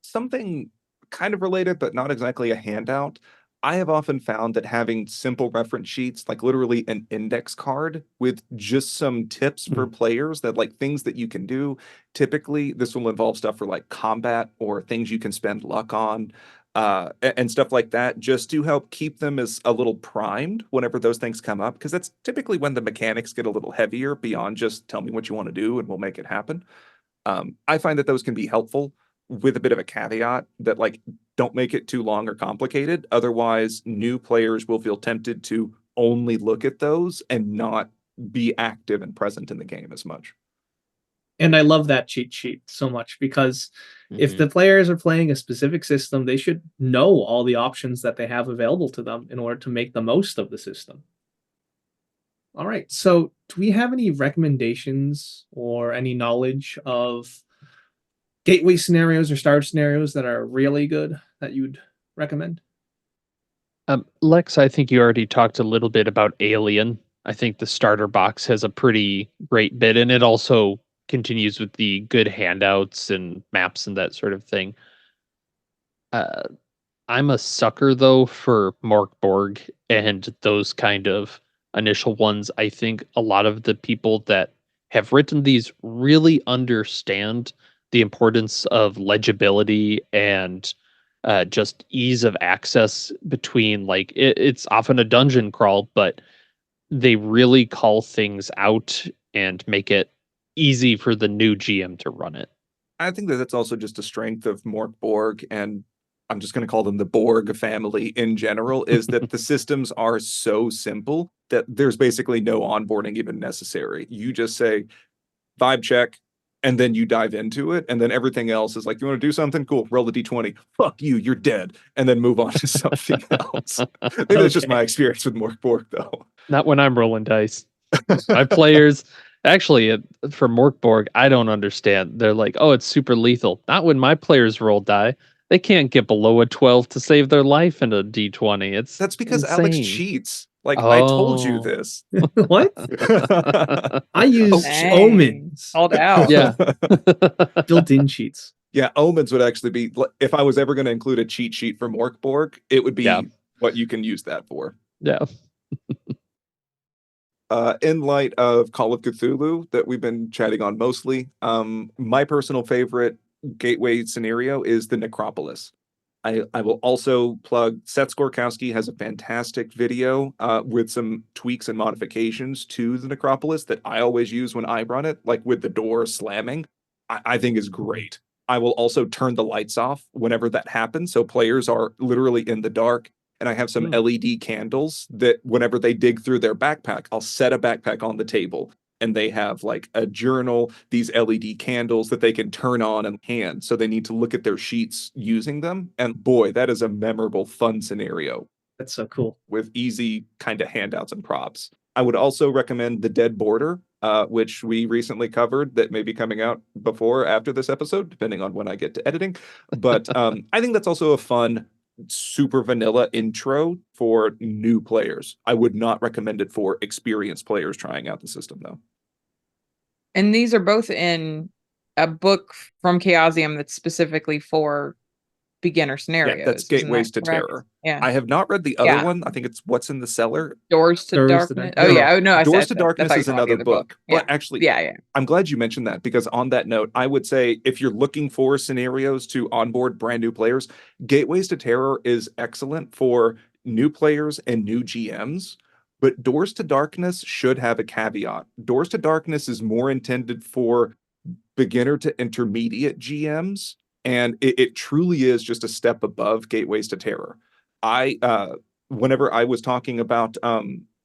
Speaker 4: Something kind of related, but not exactly a handout. I have often found that having simple reference sheets, like literally an index card with just some tips for players that like things that you can do. Typically, this will involve stuff for like combat or things you can spend luck on, and stuff like that, just to help keep them as a little primed whenever those things come up. Because that's typically when the mechanics get a little heavier beyond just tell me what you want to do and we'll make it happen. I find that those can be helpful with a bit of a caveat that like don't make it too long or complicated. Otherwise, new players will feel tempted to only look at those and not be active and present in the game as much.
Speaker 1: And I love that cheat sheet so much because if the players are playing a specific system, they should know all the options that they have available to them in order to make the most of the system. All right. So, do we have any recommendations or any knowledge of gateway scenarios or starter scenarios that are really good that you'd recommend?
Speaker 3: Lex, I think you already talked a little bit about Alien. I think the starter box has a pretty great bit, and it also continues with the good handouts and maps and that sort of thing. Uh, I'm a sucker though for Mark Borg and those kind of initial ones. I think a lot of the people that have written these really understand the importance of legibility and just ease of access between like it's often a dungeon crawl, but they really call things out and make it easy for the new GM to run it.
Speaker 4: I think that that's also just a strength of Mork Borg, and I'm just going to call them the Borg family in general, is that the systems are so simple that there's basically no onboarding even necessary. You just say vibe check, and then you dive into it, and then everything else is like, you want to do something? Cool, roll the d20. Fuck you, you're dead, and then move on to something else. Maybe that's just my experience with Mork Borg, though.
Speaker 3: Not when I'm rolling dice. My players, actually, for Morkborg, I don't understand. They're like, oh, it's super lethal. Not when my players roll die. They can't get below a 12 to save their life in a d20. It's
Speaker 4: That's because Alex
Speaker 3: insane.
Speaker 4: cheats. Like, I told you
Speaker 3: Oh.
Speaker 4: this.
Speaker 1: What? I use
Speaker 2: Dang.
Speaker 1: omens.
Speaker 2: Called out.
Speaker 3: Yeah.
Speaker 1: Built-in cheats.
Speaker 4: Yeah, omens would actually be, if I was ever going to include a cheat sheet for Morkborg, it would be
Speaker 3: Yeah.
Speaker 4: what you can use that for.
Speaker 3: Yeah.
Speaker 4: In light of Call of Cthulhu that we've been chatting on mostly, my personal favorite gateway scenario is the Necropolis. I will also plug Seth Skorkowski has a fantastic video with some tweaks and modifications to the Necropolis that I always use when I run it, like with the door slamming. I think is great. I will also turn the lights off whenever that happens, so players are literally in the dark. And I have some LED candles that whenever they dig through their backpack, I'll set a backpack on the table and they have like a journal, these LED candles that they can turn on and hand. So they need to look at their sheets using them. And boy, that is a memorable, fun scenario
Speaker 1: That's so cool.
Speaker 4: with easy kind of handouts and props. I would also recommend The Dead Border, which we recently covered that may be coming out before or after this episode, depending on when I get to editing. But I think that's also a fun, super vanilla intro for new players. I would not recommend it for experienced players trying out the system, though.
Speaker 2: And these are both in a book from Chaosium that's specifically for beginner scenarios.
Speaker 4: Yeah, that's
Speaker 2: isn't
Speaker 4: Gateways
Speaker 2: that
Speaker 4: to
Speaker 2: correct?
Speaker 4: Terror.
Speaker 2: Yeah.
Speaker 4: I have not read the other
Speaker 2: Yeah.
Speaker 4: one. I think it's What's in the Cellar.
Speaker 2: Doors to
Speaker 1: Doors to
Speaker 2: Darkness.
Speaker 1: Dark-
Speaker 2: Oh
Speaker 1: no,
Speaker 2: yeah. Oh no, I
Speaker 4: Doors
Speaker 2: said
Speaker 4: to Darkness
Speaker 2: I thought you
Speaker 4: is
Speaker 2: were talking
Speaker 4: another
Speaker 2: about the other
Speaker 4: book. But
Speaker 2: Yeah.
Speaker 4: actually,
Speaker 2: Yeah.
Speaker 4: I'm glad you mentioned that because on that note, I would say if you're looking for scenarios to onboard brand new players, Gateways to Terror is excellent for new players and new GMs. But Doors to Darkness should have a caveat. Doors to Darkness is more intended for beginner to intermediate GMs, and it truly is just a step above Gateways to Terror. Whenever I was talking about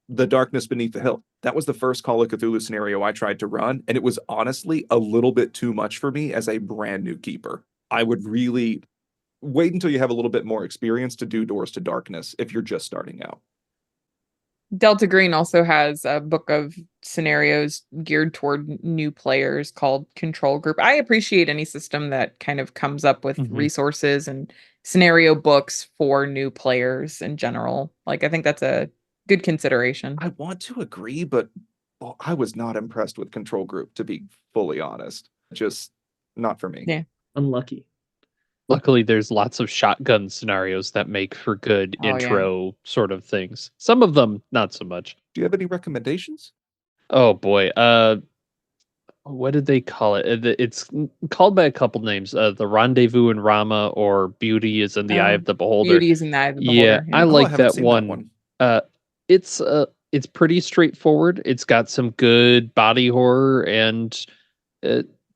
Speaker 4: The Darkness Beneath the Hill, that was the first Call of Cthulhu scenario I tried to run, and it was honestly a little bit too much for me as a brand new keeper. I would really wait until you have a little bit more experience to do Doors to Darkness if you're just starting out.
Speaker 2: Delta Green also has a book of scenarios geared toward new players called Control Group. I appreciate any system that kind of comes up with resources and scenario books for new players in general. Like, I think that's a good consideration.
Speaker 4: I want to agree, but I was not impressed with Control Group, to be fully honest. Just not for me.
Speaker 2: Yeah.
Speaker 1: Unlucky.
Speaker 3: Luckily, there's lots of shotgun scenarios that make for good
Speaker 2: Oh, yeah.
Speaker 3: intro sort of things. Some of them, not so much.
Speaker 4: Do you have any recommendations?
Speaker 3: Oh boy. What did they call it? It's called by a couple names. The Rendezvous in Rama, or Beauty is in the Eye of the Beholder.
Speaker 2: Beauty is in the Eye of the
Speaker 3: Yeah,
Speaker 2: Beholder.
Speaker 3: I
Speaker 4: I
Speaker 3: like
Speaker 4: haven't
Speaker 3: that
Speaker 4: seen
Speaker 3: one.
Speaker 4: that one.
Speaker 3: It's pretty straightforward. It's got some good body horror and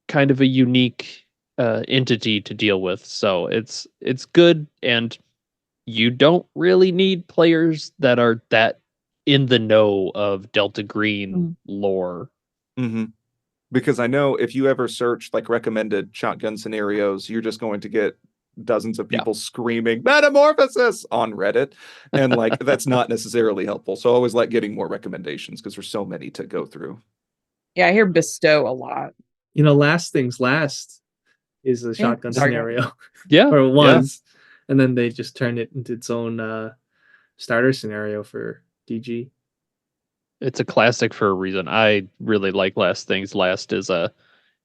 Speaker 3: kind of a unique entity to deal with. So it's good, and you don't really need players that are that in the know of Delta Green lore.
Speaker 4: Mm-hmm. Because I know if you ever search like recommended shotgun scenarios, you're just going to get dozens of people screaming metamorphosis on Reddit. And like that's not necessarily helpful. So I always like getting more recommendations because there's so many to go through.
Speaker 2: Yeah, I hear bestow a lot.
Speaker 1: You know, Last Things Last is a shotgun
Speaker 2: sorry.
Speaker 1: scenario.
Speaker 3: Yeah.
Speaker 1: Or it was. And then they just turned it into its own starter scenario for DG.
Speaker 3: It's a classic for a reason. I really like Last Things Last is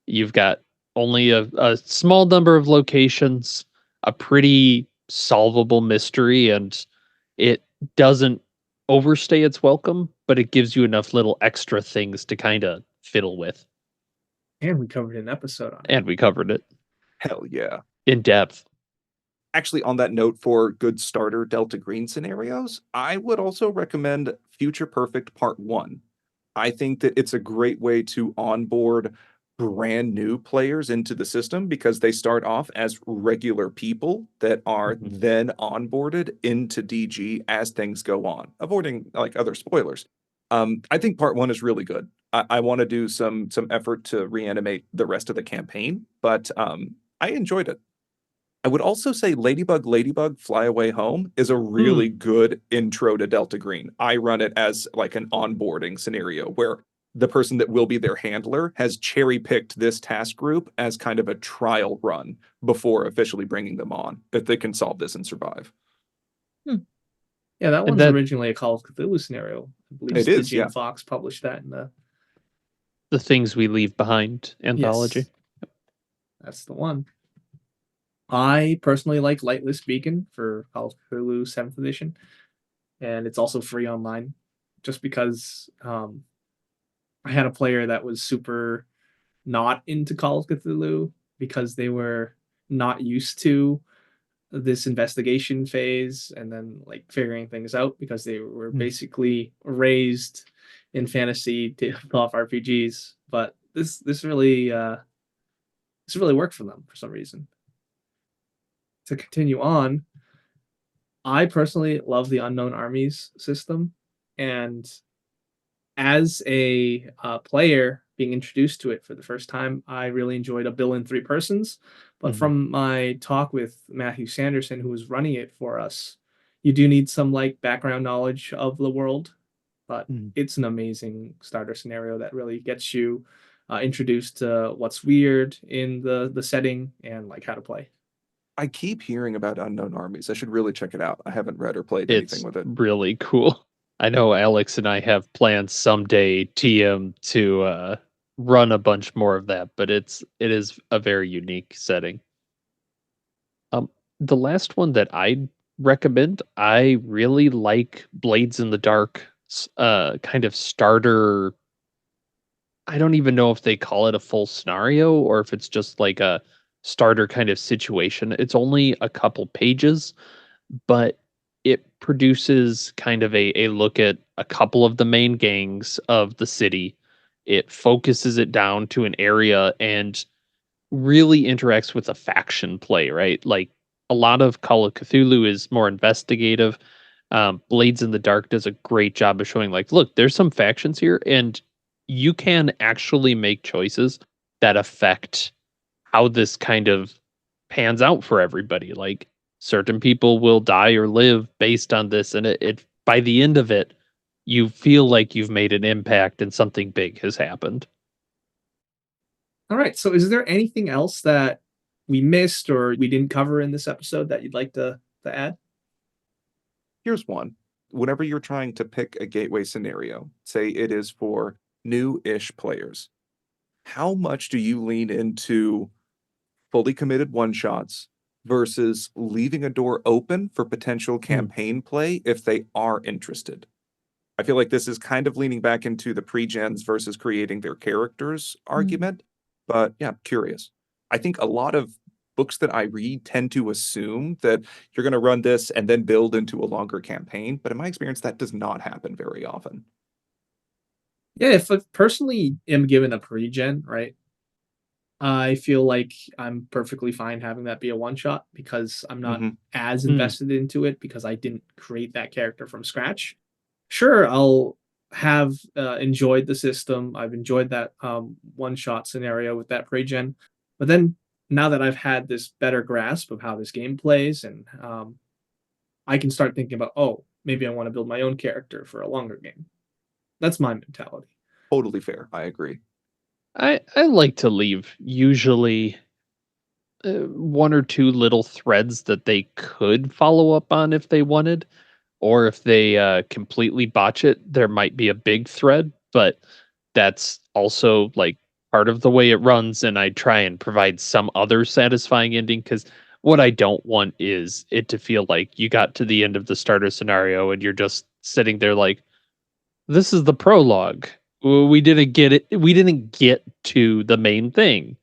Speaker 3: you've got only a small number of locations, a pretty solvable mystery, and it doesn't overstay its welcome, but it gives you enough little extra things to kind of fiddle with.
Speaker 1: And we covered an episode on it.
Speaker 3: And we covered it
Speaker 4: Hell yeah.
Speaker 3: in depth.
Speaker 4: Actually, on that note, for good starter Delta Green scenarios, I would also recommend Future Perfect Part 1. I think that it's a great way to onboard brand new players into the system because they start off as regular people that are then onboarded into DG as things go on, avoiding like other spoilers. I think Part 1 is really good. I want to do some effort to reanimate the rest of the campaign, but I enjoyed it. I would also say Ladybug, Fly Away Home is a really good intro to Delta Green. I run it as like an onboarding scenario where the person that will be their handler has cherry-picked this task group as kind of a trial run before officially bringing them on, if they can solve this and survive.
Speaker 1: Yeah, that one's originally a Call of Cthulhu scenario. I believe
Speaker 4: it is,
Speaker 1: Stygian Fox published that in
Speaker 3: the Things We Leave Behind anthology.
Speaker 1: Yes. That's the one. I personally like Lightless Beacon for Call of Cthulhu 7th edition, and it's also free online just because I had a player that was super not into Call of Cthulhu because they were not used to this investigation phase and then like figuring things out because they were basically raised in fantasy tabletop RPGs. But this really worked for them for some reason. To continue on, I personally love the Unknown Armies system, and as a player being introduced to it for the first time, I really enjoyed A Bill in Three Persons. But from my talk with Matthew Sanderson, who was running it for us, you do need some like background knowledge of the world, but it's an amazing starter scenario that really gets you introduced to what's weird in the setting and like how to play.
Speaker 4: I keep hearing about Unknown Armies. I should really check it out. I haven't read or played anything with it.
Speaker 3: It's really cool. I know Alex and I have plans someday, TM, to run a bunch more of that, but it is a very unique setting. The last one that I recommend, I really like Blades in the Dark, kind of starter. I don't even know if they call it a full scenario or if it's just like a starter kind of situation. It's only a couple pages, but it produces kind of a look at a couple of the main gangs of the city. It focuses it down to an area and really interacts with a faction play, right? Like a lot of Call of Cthulhu is more investigative. Blades in the Dark does a great job of showing, like, look, there's some factions here, and you can actually make choices that affect how this kind of pans out for everybody. Like, certain people will die or live based on this, and it by the end of it, you feel like you've made an impact and something big has happened.
Speaker 1: All right. So is there anything else that we missed or we didn't cover in this episode that you'd like to add?
Speaker 4: Here's one. Whenever you're trying to pick a gateway scenario, say it is for new-ish players, how much do you lean into fully committed one-shots versus leaving a door open for potential campaign play if they are interested? I feel like this is kind of leaning back into the pre-gens versus creating their characters argument. But yeah, I'm curious. I think a lot of books that I read tend to assume that you're going to run this and then build into a longer campaign. But in my experience, that does not happen very often.
Speaker 1: Yeah, if I personally am given a pre-gen, right, I feel like I'm perfectly fine having that be a one-shot because I'm not as invested into it because I didn't create that character from scratch. Sure, I'll have enjoyed the system. I've enjoyed that one-shot scenario with that pre-gen. But then now that I've had this better grasp of how this game plays and I can start thinking about, oh, maybe I want to build my own character for a longer game. That's my mentality.
Speaker 4: Totally fair. I agree.
Speaker 3: I like to leave usually one or two little threads that they could follow up on if they wanted, or if they completely botch it, there might be a big thread, but that's also like part of the way it runs. And I try and provide some other satisfying ending because what I don't want is it to feel like you got to the end of the starter scenario and you're just sitting there like, this is the prologue. We didn't get it. We didn't get to the main thing.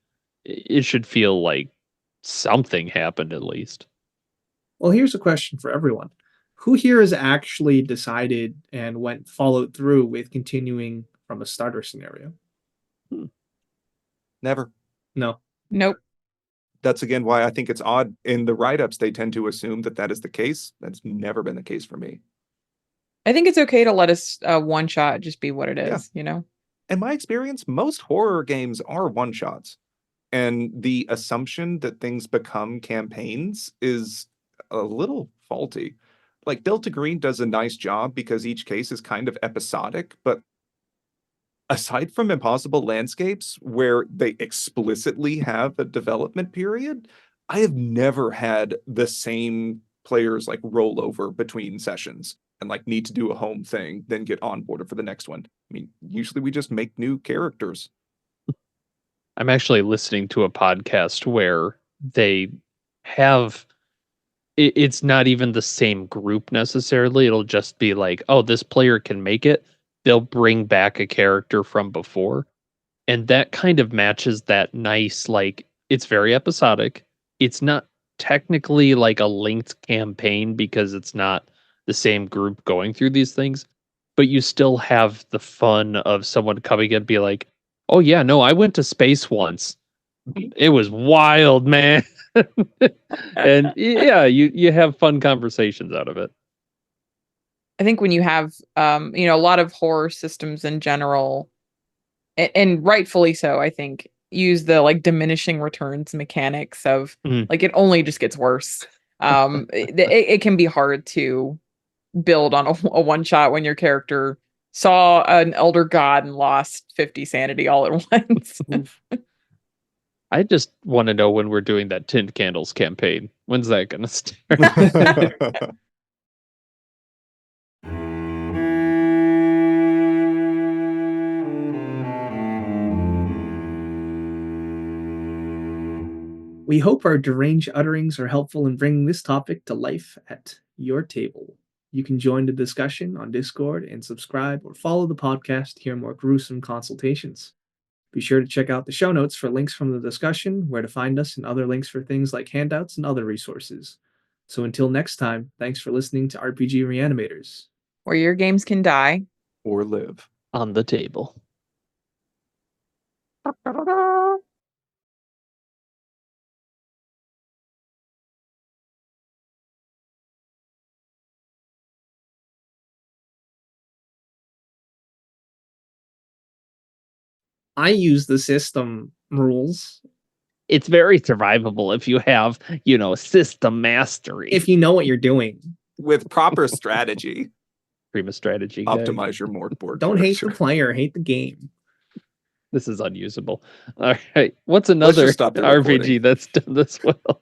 Speaker 3: It should feel like something happened at least.
Speaker 1: Well, here's a question for everyone. Who here has actually decided and followed through with continuing from a starter scenario?
Speaker 4: Never.
Speaker 1: No.
Speaker 2: Nope.
Speaker 4: That's again why I think it's odd in the write-ups. They tend to assume that that is the case. That's never been the case for me.
Speaker 2: I think it's okay to let us one shot just be what it is, you know?
Speaker 4: In my experience, most horror games are one-shots. And the assumption that things become campaigns is a little faulty. Like Delta Green does a nice job because each case is kind of episodic, but aside from Impossible Landscapes, where they explicitly have a development period, I have never had the same players like roll over between sessions and like need to do a home thing, then get onboarded for the next one. I mean, usually we just make new characters.
Speaker 3: I'm actually listening to a podcast where they have it's not even the same group necessarily. It'll just be like, oh, this player can make it. They'll bring back a character from before. And that kind of matches that nice, like, it's very episodic. It's not technically like a linked campaign because it's not the same group going through these things, but you still have the fun of someone coming and be like, oh, yeah, no, I went to space once. It was wild, man. And yeah, you have fun conversations out of it.
Speaker 2: I think when you have, a lot of horror systems in general, and rightfully so, I think, use the like diminishing returns mechanics of like it only just gets worse. It can be hard to build on a one shot when your character saw an elder god and lost 50 sanity all at once.
Speaker 3: I just want to know when we're doing that Tinned Candles campaign. When's that going to start?
Speaker 1: We hope our deranged utterings are helpful in bringing this topic to life at your table. You can join the discussion on Discord and subscribe or follow the podcast to hear more gruesome consultations. Be sure to check out the show notes for links from the discussion, where to find us, and other links for things like handouts and other resources. So until next time, thanks for listening to RPG Reanimators.
Speaker 2: Where your games can die.
Speaker 4: Or live.
Speaker 3: On the table.
Speaker 1: I use the system rules.
Speaker 3: It's very survivable if you have, system mastery.
Speaker 1: If you know what you're doing.
Speaker 4: With proper strategy.
Speaker 3: Prima strategy guide.
Speaker 4: Optimize your board.
Speaker 1: Don't hate the
Speaker 4: direction.
Speaker 1: player, hate the game.
Speaker 3: This is unusable. All right. What's
Speaker 4: Let's
Speaker 3: another
Speaker 4: just stop the recording.
Speaker 3: RPG that's done this well?